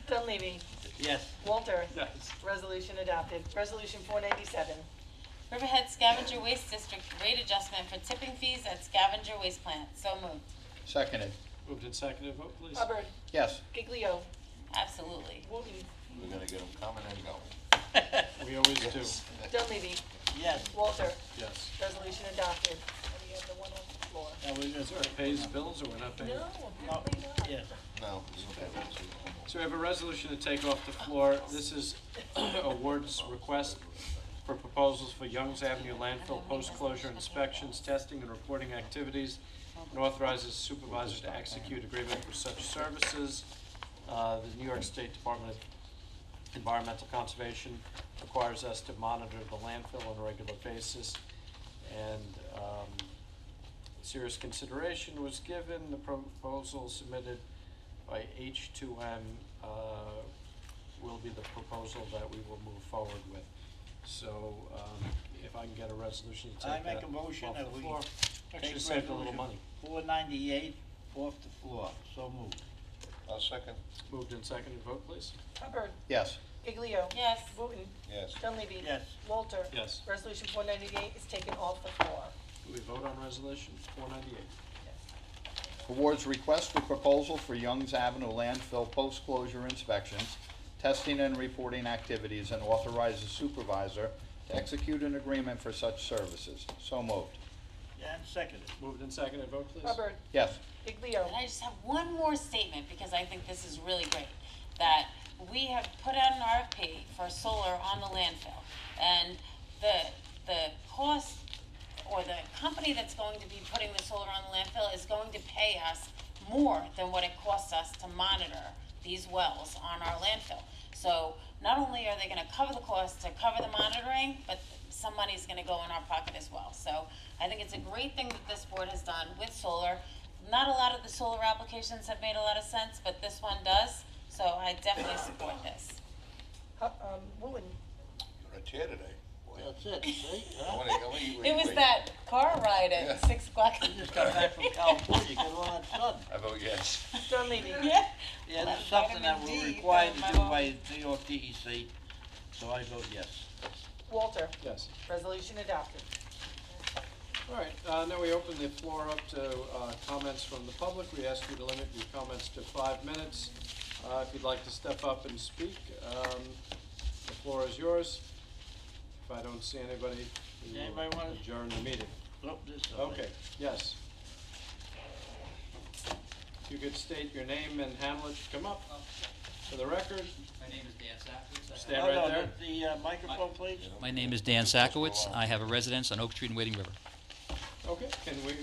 Dunleavy. Yes. Walter. Yes. Resolution adopted. Resolution 497. Riverhead Scavenger Waste District rate adjustment for tipping fees at scavenger waste plant. So moved. Seconded. Moved and seconded, vote please. Hubbard. Yes. Giglio. Absolutely. Wooten. We're gonna get them coming and going. We always do. Dunleavy. Yes. Walter. Yes. Resolution adopted. And we have the one on the floor. Now we're Is there a pays bills or we're not paying? No, apparently not. Yes. No, it's okay. So we have a resolution to take off the floor. This is awards request for proposals for Youngs Avenue landfill post-closure inspections, testing, and reporting activities, and authorizes supervisor to execute agreement for such services. The New York State Department of Environmental Conservation requires us to monitor the landfill on a regular basis, and serious consideration was given. The proposal submitted by H2M will be the proposal that we will move forward with. So if I can get a resolution to I take make that a motion off that the we floor. Actually take saved a little resolution money. 498 off the floor. So moved. I'll second. Moved and seconded, vote please. Hubbard. Yes. Giglio. Yes. Wooten. Yes. Dunleavy. Yes. Walter. Yes. Resolution 498 is taken off the floor. Do we vote on resolution 498? Awards request for proposal for Youngs Avenue landfill post-closure inspections, testing and reporting activities, and authorizes supervisor to execute an agreement for such services. So moved. And seconded. Moved and seconded, vote please. Hubbard. Yes. Giglio. And I just have one more statement because I think this is really great, that we have put out an RFP for solar on the landfill. And the cost, or the company that's going to be putting the solar on the landfill is going to pay us more than what it costs us to monitor these wells on our landfill. So not only are they gonna cover the cost to cover the monitoring, but some money's gonna go in our pocket as well. So I think it's a great thing that this board has done with solar. Not a lot of the solar applications have made a lot of sense, but this one does, so I definitely support this. Wooten. You're a chair today. Boy. That's it, see? I wanna eat what It you was eat. that car ride at Yeah. 6 o'clock. You just got back from California, get all that sun. I vote yes. Dunleavy. Yeah. Yeah, Well, this is something that vitamin we're D required from to my do mom. by New York DEC, so I vote yes. Walter. Yes. Resolution adopted. All right, now we open the floor up to comments from the public. We ask you to limit your comments to 5 minutes. If you'd like to step up and speak, the floor is yours. If I don't see anybody, we will Anybody wanna- adjourn the meeting. Nope, this is. Okay, yes. If you could state your name and Hamlet, come up for the record. My name is Dan Sakowitz. Stand right there. The microphone, please. My name is Dan Sakowitz. I have a residence on Oak Street in Wading River. Okay,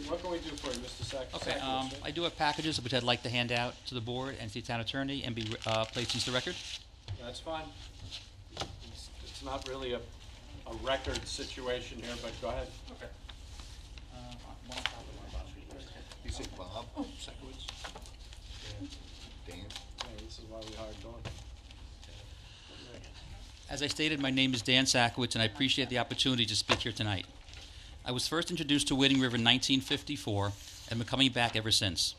what can we do for you, Mr. Okay, Sakowitz? I do have packages which I'd like to hand out to the board and to the town attorney and be placed into the record. That's fine. It's not really a record situation here, but go ahead. Okay. You say Bob Sekowitz? Dan? Yeah, this is why we hired Dawn. As I stated, my name is Dan Sakowitz, and I appreciate the opportunity to speak here tonight. I was first introduced to Wading River in 1954 and been coming back ever since.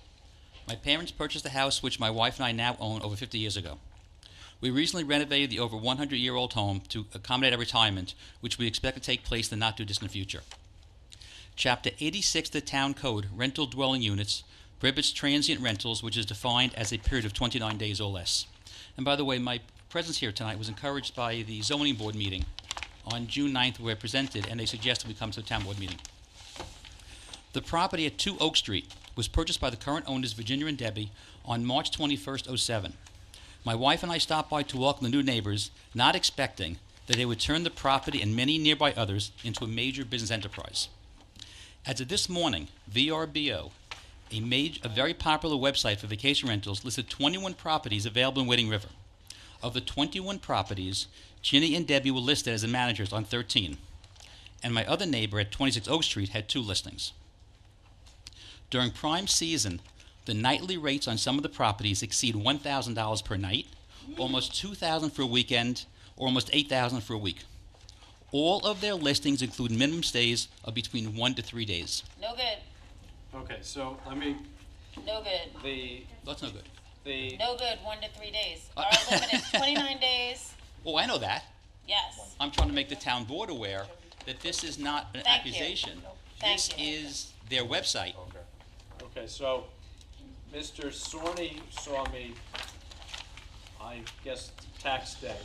My parents purchased a house which my wife and I now own over 50 years ago. We recently renovated the over 100-year-old home to accommodate our retirement, which we expect to take place in the not-too-distant future. Chapter 86 of the Town Code, Rental Dwelling Units, prohibits transient rentals, which is defined as a period of 29 days or less. And by the way, my presence here tonight was encouraged by the zoning board meeting on June 9th, where I presented, and they suggested we come to the town board meeting. The property at 2 Oak Street was purchased by the current owners, Virginia and Debbie, on March 21st, 2007. My wife and I stopped by to welcome the new neighbors, not expecting that they would turn the property and many nearby others into a major business enterprise. As of this morning, VRBO, a very popular website for vacation rentals, listed 21 properties available in Wading River. Of the 21 properties, Ginny and Debbie were listed as the managers on 13, and my other neighbor at 26 Oak Street had 2 listings. During prime season, the nightly rates on some of the properties exceed $1,000 per night, almost $2,000 for a weekend, or almost $8,000 for a week. All of their listings include minimum stays of between 1 to 3 days. No good, Okay, so let me, no good, That's no good. no good, 1 to 3 days. Our limit is 29 days, Oh, I know that. yes. I'm trying to make the town board aware that this is not an Thank you. accusation. Thank This you. is their website. okay, so Mr. Sorney saw me, I guess, tax day.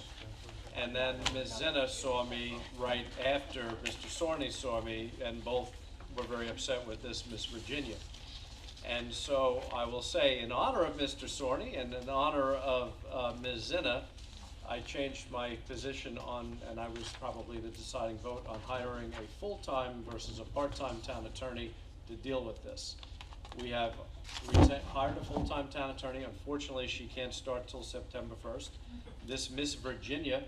And then Ms. Zinna saw me right after Mr. Sorney saw me, and both were very upset with this Miss Virginia. And so I will say, in honor of Mr. Sorney and in honor of Ms. Zinna, I changed my position on, and I was probably the deciding vote on hiring a full-time versus a part-time town attorney to deal with this. We have hired a full-time town attorney. Unfortunately, she can't start till September 1st. This Miss Virginia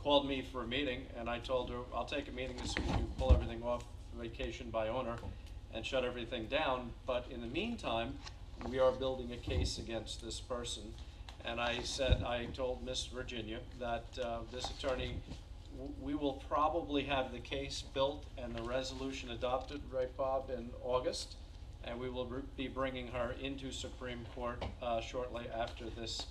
called me for a meeting, and I told her, I'll take a meeting as soon as you pull everything off vacation by owner and shut everything down. But in the meantime, we are building a case against this person. And I told Miss Virginia that this attorney, we will probably have the case built and the resolution adopted, right, Bob, in August. And we will be bringing her into Supreme Court shortly after this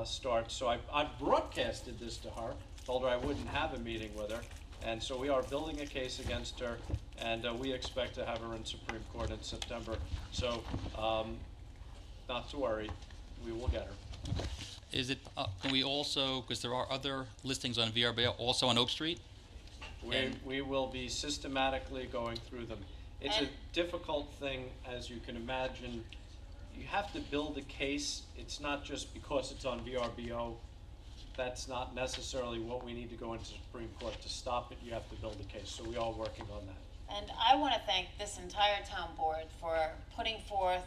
starts. So I broadcasted this to her, told her I wouldn't have a meeting with her. And so we are building a case against her, and we expect to have her in Supreme Court in September. So not to worry, we will get her. Is it, can we also, because there are other listings on VRBO, also on Oak Street? We will be systematically going through them. It's a difficult thing, as you can imagine. You have to build a case. It's not just because it's on VRBO. That's not necessarily what we need to go into Supreme Court to stop it. You have to build a case. So we are working on that. And I want to thank this entire town board for putting forth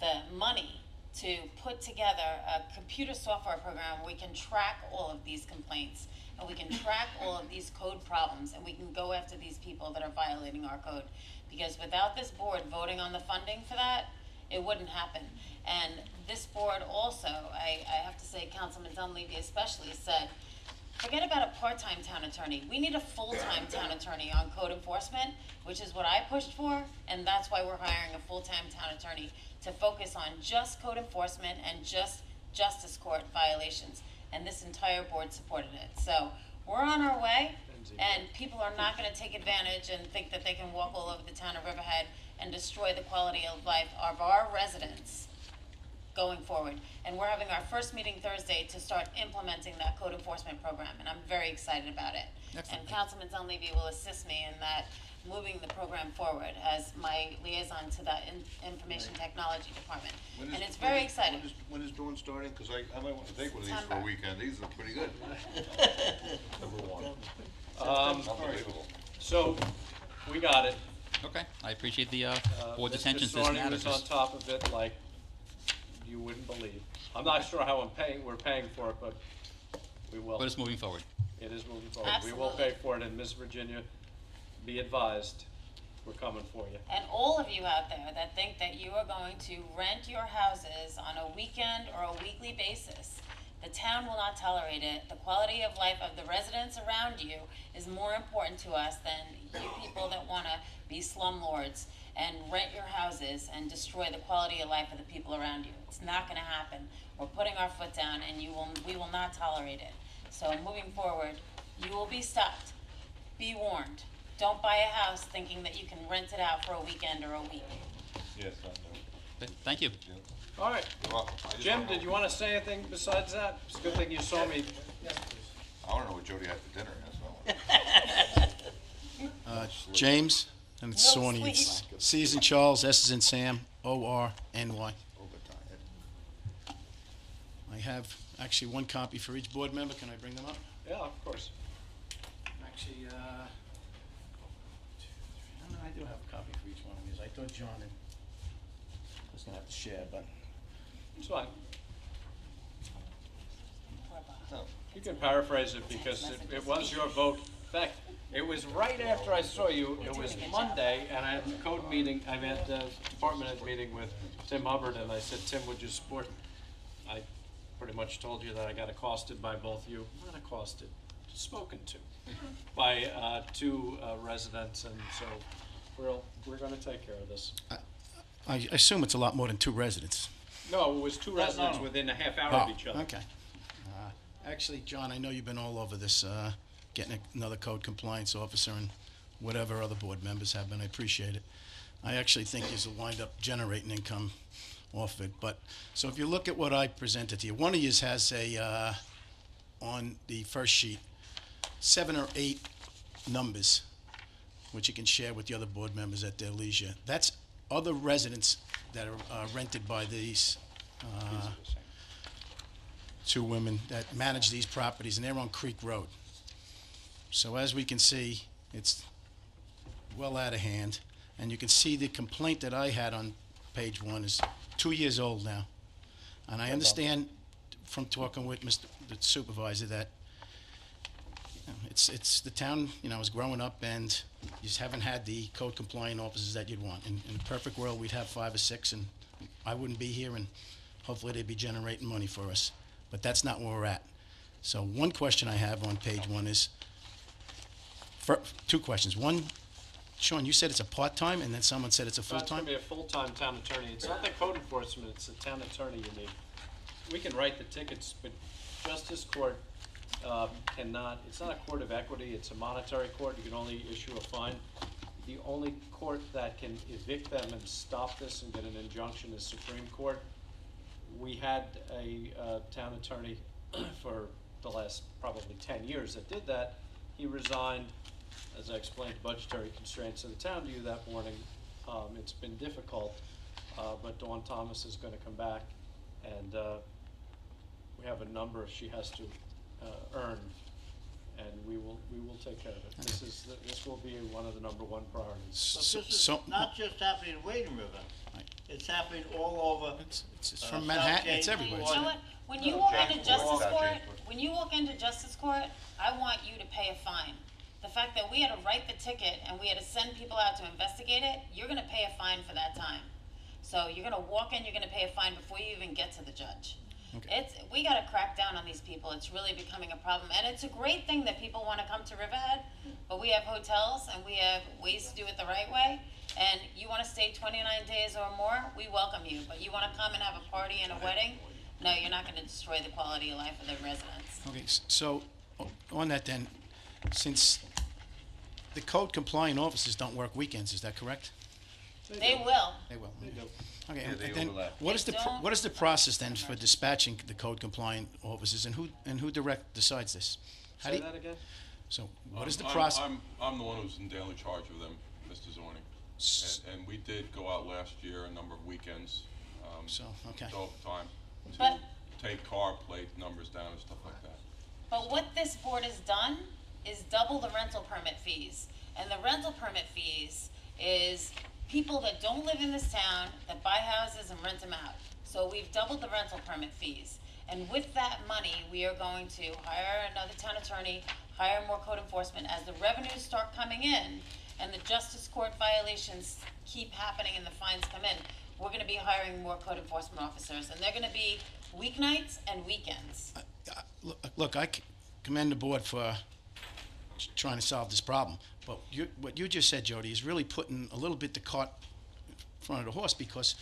the money to put together a computer software program where we can track all of these complaints and we can track all of these code problems and we can go after these people that are violating our code. Because without this board voting on the funding for that, it wouldn't happen. And this board also, I have to say, Councilman Dunleavy especially said, forget about a part-time town attorney. We need a full-time town attorney on code enforcement, which is what I pushed for, and that's why we're hiring a full-time town attorney to focus on just code enforcement and just justice court violations. And this entire board supported it. So we're on our way, and people are not going to take advantage and think that they can walk all over the town of Riverhead and destroy the quality of life of our residents going forward. And we're having our first meeting Thursday to start implementing that code enforcement program, and I'm very excited about it. Excellent. And Councilman Dunleavy will assist me in that, moving the program forward as my liaison to that information technology department. And it's very exciting. When is Dawn starting? Because I might want to take one of these for a September. weekend. These look pretty good. Number one. Unbelievable. So we got it. Okay, I appreciate the board's attention to Mr. this Sorney matter. was on top of it like you wouldn't believe. I'm not sure how we're paying for it, but we will. But it's moving forward. It is moving forward. We will Absolutely. pay for it, and Miss Virginia, be advised, we're coming for you. And all of you out there that think that you are going to rent your houses on a weekend or a weekly basis, the town will not tolerate it. The quality of life of the residents around you is more important to us than you people that want to be slumlords and rent your houses and destroy the quality of life of the people around you. It's not going to happen. We're putting our foot down, and we will not tolerate it. So moving forward, you will be stopped. Be warned. Don't buy a house thinking that you can rent it out for a weekend or a week. Yes, I know. Thank you. All right. You're welcome. I just Jim, wanna know- did you want to say anything besides that? It's a good thing you saw me. I want to know what Jody had for dinner as well. James, and it's No Swanee. It's sleep. C is in Charles, S is in Sam, O-R-N-Y. Overtime. I have actually one copy for each board member. Can I bring them up? Yeah, of course. Actually, I do have a copy for each one of these. I thought John was gonna have to share, but It's fine. Poor Bob. No. You can paraphrase it because it was your vote. In fact, It was right after I saw you, it was Monday, and I had a code meeting, I had a department head meeting with Tim Hubbard, and I said, Tim, would you support? I pretty much told you that I got accosted by both you, not accosted, spoken to, by two residents, and so we're gonna take care of this. I assume it's a lot more than 2 residents. No, it was two residents within a half hour of each other. Okay. Actually, John, I know you've been all over this, getting another code compliance officer and whatever other board members have been. I appreciate it. I actually think you'll wind up generating income off it. But, so if you look at what I presented to you, one of yous has on the first sheet, 7 or 8 numbers, which you can share with the other board members at their leisure. That's other residents that are rented by these 2 women that manage these properties, and they're on Creek Road. So as we can see, it's well out of hand, and you can see the complaint that I had on page 1 is 2 years old now. And I understand from talking with the supervisor that it's the town, is growing up, and you just haven't had the code compliant officers that you'd want. In a perfect world, we'd have 5 or 6, and I wouldn't be here, and hopefully they'd be generating money for us. But that's not where we're at. So one question I have on page 1 is, 2 questions. One, Sean, you said it's a part-time, and then someone said it's a It's going full-time? to be a full-time town attorney. It's not the code enforcement, it's the town attorney you need. We can write the tickets, but Justice Court cannot, it's not a court of equity, it's a monetary court. You can only issue a fine. The only court that can evict them and stop this and get an injunction is Supreme Court. We had a town attorney for the last probably 10 years that did that. He resigned, as I explained, budgetary constraints of the town to you that morning. It's been difficult, but Dawn Thomas is going to come back, and we have a number she has to earn, and we will take care of it. This will be one of the #1 priorities. But this is not just happening in Wading River. It's happening all over. It's from Manhattan, it's everywhere. You know what? When you walk into Justice Court, I want you to pay a fine. The fact that we had to write the ticket and we had to send people out to investigate it, you're gonna pay a fine for that time. So you're gonna walk in, you're gonna pay a fine before you even get to the judge. Okay. We gotta crack down on these people. It's really becoming a problem. And it's a great thing that people wanna come to Riverhead, but we have hotels and we have ways to do it the right way. And you wanna stay 29 days or more, we welcome you. But you wanna come and have a party and a wedding? No, you're not gonna destroy the quality of life of the residents. Okay, so on that then, since the code compliant officers don't work weekends, is that correct? They will. They will. They do. Okay, Yeah, and they then overlap. what is They don't. what is the process then for dispatching the code compliant officers, and who decides this? How do Say you- that again? So what is the process? I'm the one who's in daily charge of them, Mr. Zorni. And we did go out last year a number of weekends, So, okay. overtime, to But- take car plate numbers down and stuff like that. But what this board has done is double the rental permit fees. And the rental permit fees is people that don't live in this town, that buy houses and rent them out. So we've doubled the rental permit fees. And with that money, we are going to hire another town attorney, hire more code enforcement. As the revenues start coming in and the justice court violations keep happening and the fines come in, we're gonna be hiring more code enforcement officers. And they're gonna be weeknights and weekends. Look, I commend the board for trying to solve this problem, but what you just said, Jody, is really putting a little bit the cart in front of the horse, because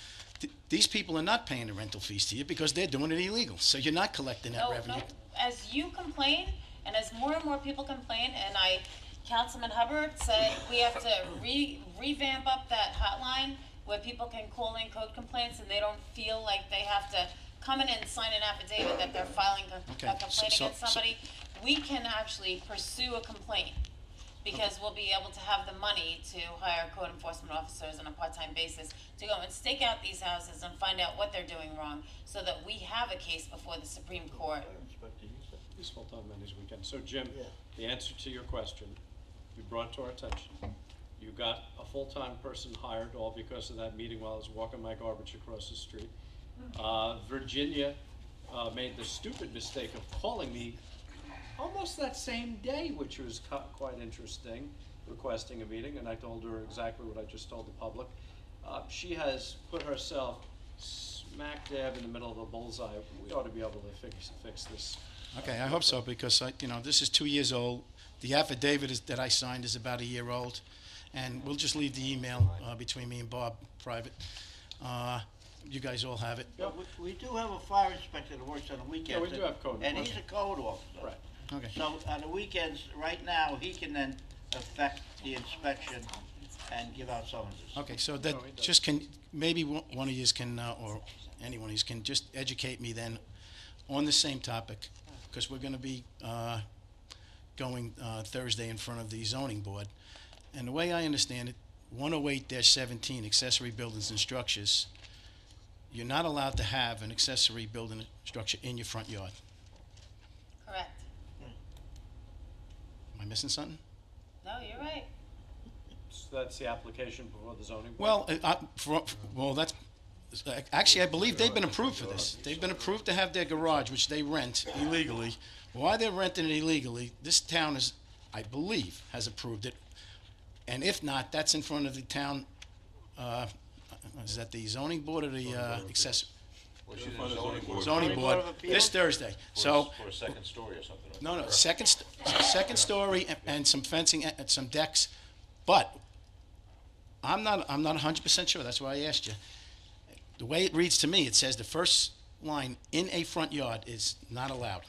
these people are not paying the rental fees to you because they're doing it illegal, so you're not collecting that revenue. No, as you complain, and as more and more people complain, and Councilman Hubbard said we have to revamp up that hotline where people can call in code complaints and they don't feel like they have to come in and sign an affidavit that they're filing a complaint against somebody. We can actually pursue a complaint, because we'll be able to have the money to hire code enforcement officers on a part-time basis to go and stake out these houses and find out what they're doing wrong, so that we have a case before the Supreme Court. This full-time man is weekend. So Jim, the answer to your question, you brought to our attention. You got a full-time person hired, all because of that meeting while I was walking my garbage across the street. Virginia made the stupid mistake of calling me almost that same day, which was quite interesting, requesting a meeting, and I told her exactly what I just told the public. She has put herself smack dab in the middle of a bullseye. We ought to be able to fix this. Okay, I hope so, because this is 2 years old. The affidavit that I signed is about a year old, and we'll just leave the email between me and Bob private. You guys all have it. But we do have a fire inspector that works on the weekends. Yeah, we do have code And he's a enforcement. code officer. Right. Okay. So on the weekends, right now, he can then affect the inspection and give out summonses. Okay, so that just can, maybe one of yous can, or anyone of yous can just educate me then on the same topic, because we're gonna be going Thursday in front of the zoning board. And the way I understand it, 108-17, accessory buildings and structures, you're not allowed to have an accessory building structure in your front yard. Correct. Am I missing something? No, you're right. So that's the application before the zoning board? Well, that's, actually, I believe they've been approved for this. They've been approved to have their garage, which they rent illegally. Why they're renting it illegally, this town is, I believe, has approved it. And if not, that's in front of the town, is that the zoning board or the accessory? Well, she's in the zoning board. Zoning board, of Appeals? this Thursday. So, For a second story or something. right? no, second story and some fencing and some decks. But I'm not 100% sure. That's why I asked you. The way it reads to me, it says the first line in a front yard is not allowed.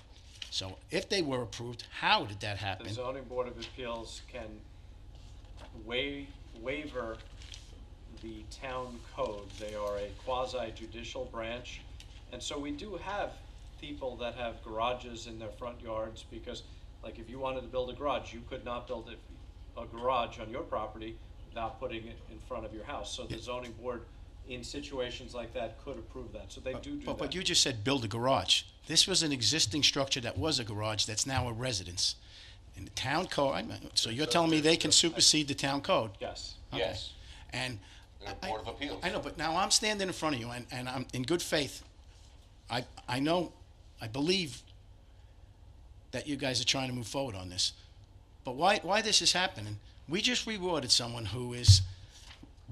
So if they were approved, how did that happen? The zoning board of appeals can waiver the town code. They are a quasi-judicial branch. And so we do have people that have garages in their front yards because, like, if you wanted to build a garage, you could not build a garage on your property without putting it in front of your house. So the zoning board, in situations like that, could approve that. So they do that. But you just said build a garage. This was an existing structure that was a garage that's now a residence. In the town code, so you're telling me they can supersede the town code? Yes. Okay. Yes. And They're Board of Appeals. I know, but now I'm standing in front of you, and I'm in good faith. I know, I believe that you guys are trying to move forward on this. But why this is happening, we just rewarded someone who is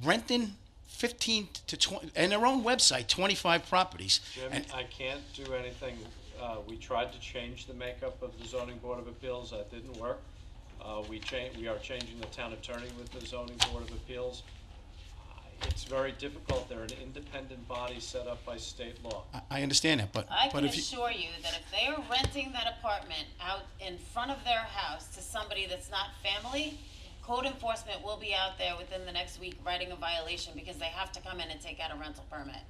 renting 15 to 20, and their own website, 25 properties. Jim, And I can't do anything. We tried to change the makeup of the zoning board of appeals. That didn't work. We are changing the town attorney with the zoning board of appeals. It's very difficult. They're an independent body set up by state law. I understand that, but I can if you, assure you that if they are renting that apartment out in front of their house to somebody that's not family, code enforcement will be out there within the next week writing a violation because they have to come in and take out a rental permit.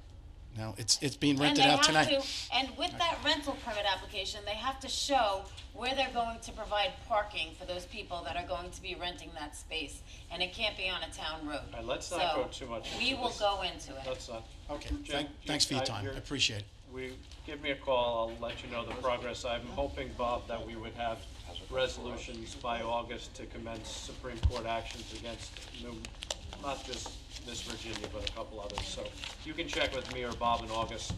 no, it's being And rented they out have tonight. to, and with that rental permit application, they have to show where they're going to provide parking for those people that are going to be renting that space. And it can't be on a town road. All right, let's not go too much We into will this. go into it. Let's not. Okay, Jim, thanks for your time. I you're- appreciate it. Give me a call. I'll let you know the progress. I'm hoping, Bob, that we would have resolutions by August to commence Supreme Court actions against not just Miss Virginia, but a couple others. So you can check with me or Bob in August.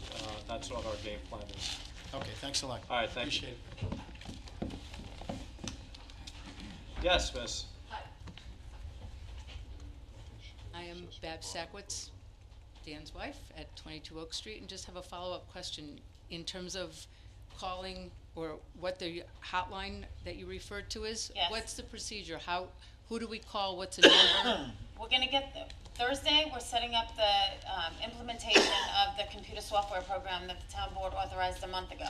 That's what our game plan is. Okay, thanks a lot. All right, thank you. Appreciate it. Yes, Miss. I am Bab Sackwitz, Dan's wife, at 22 Oak Street, and just have a follow-up question in terms of calling or what the hotline that you referred to is. Yes. What's the procedure? Who do we call? What's the number? We're gonna Thursday, we're setting up the implementation of the computer software program that the town board authorized a month ago.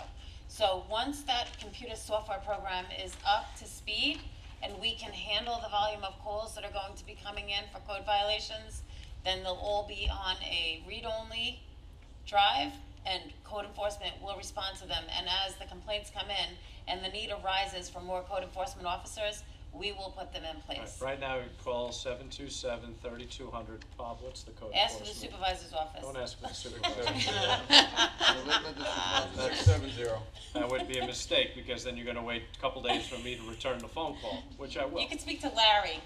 So once that computer software program is up to speed and we can handle the volume of calls that are going to be coming in for code violations, then they'll all be on a read-only drive and code enforcement will respond to them. And as the complaints come in and the need arises for more code enforcement officers, we will put them in place. Right now, you call 727-3200. Bob, what's the code Ask for the enforcement? supervisor's office. Don't ask for the supervisor. That's 70. That would be a mistake, because then you're gonna wait a couple days for me to return the phone call, which I will. You can speak to Larry.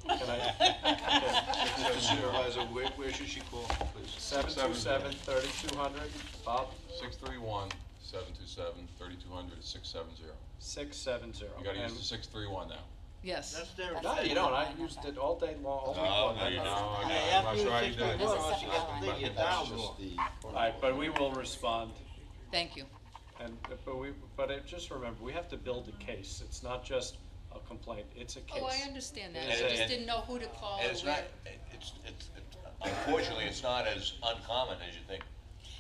Can I? Supervisor, where should she call, please? 727-3200. Bob? 631 727-3200 is 670. 670. You gotta use the 631 now. Yes. That's their. No, you don't. I used it all day long, all week long. no, you don't. No, Yeah, I'm not after sure how you you do it. Well, it's just the thing, That's down just the. All right, but we will respond. Thank you. And, just remember, we have to build a case. It's not just a complaint, it's a case. Oh, I understand that. And- I just and- didn't know who to call And or it's where. not, unfortunately, it's not as uncommon as you think.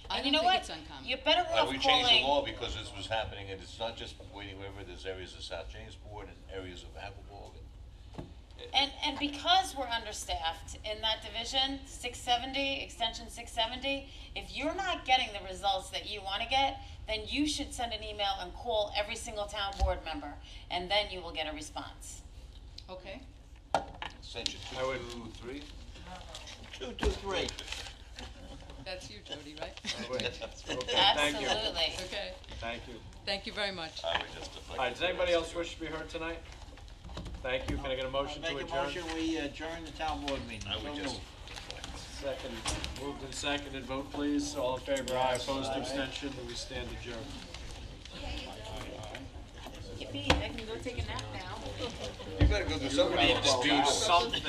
I And don't you know think what? it's uncommon. You're better off We changed the calling, law because this was happening, and it's not just Wading River, there's areas of South Jamesport and areas of Applebaum. and because we're understaffed in that division, 670, extension 670, if you're not getting the results that you wanna get, then you should send an email and call every single town board member, and then you will get a response. Okay. Extension I would- 223? 223. That's you, Jody, right? Okay, thank you. Absolutely. Okay. Thank you. Thank you very much. I would just. All right, does anybody else wish to be heard tonight? Thank you. Can I get a motion to Make a adjourn? motion, we adjourn the town board meeting. I would So just. moved. Second, moved and seconded, vote please. All in favor, aye, opposed, abstention, we stand adjourned. Yippee, I can go take a nap now. You better go do something. Do something.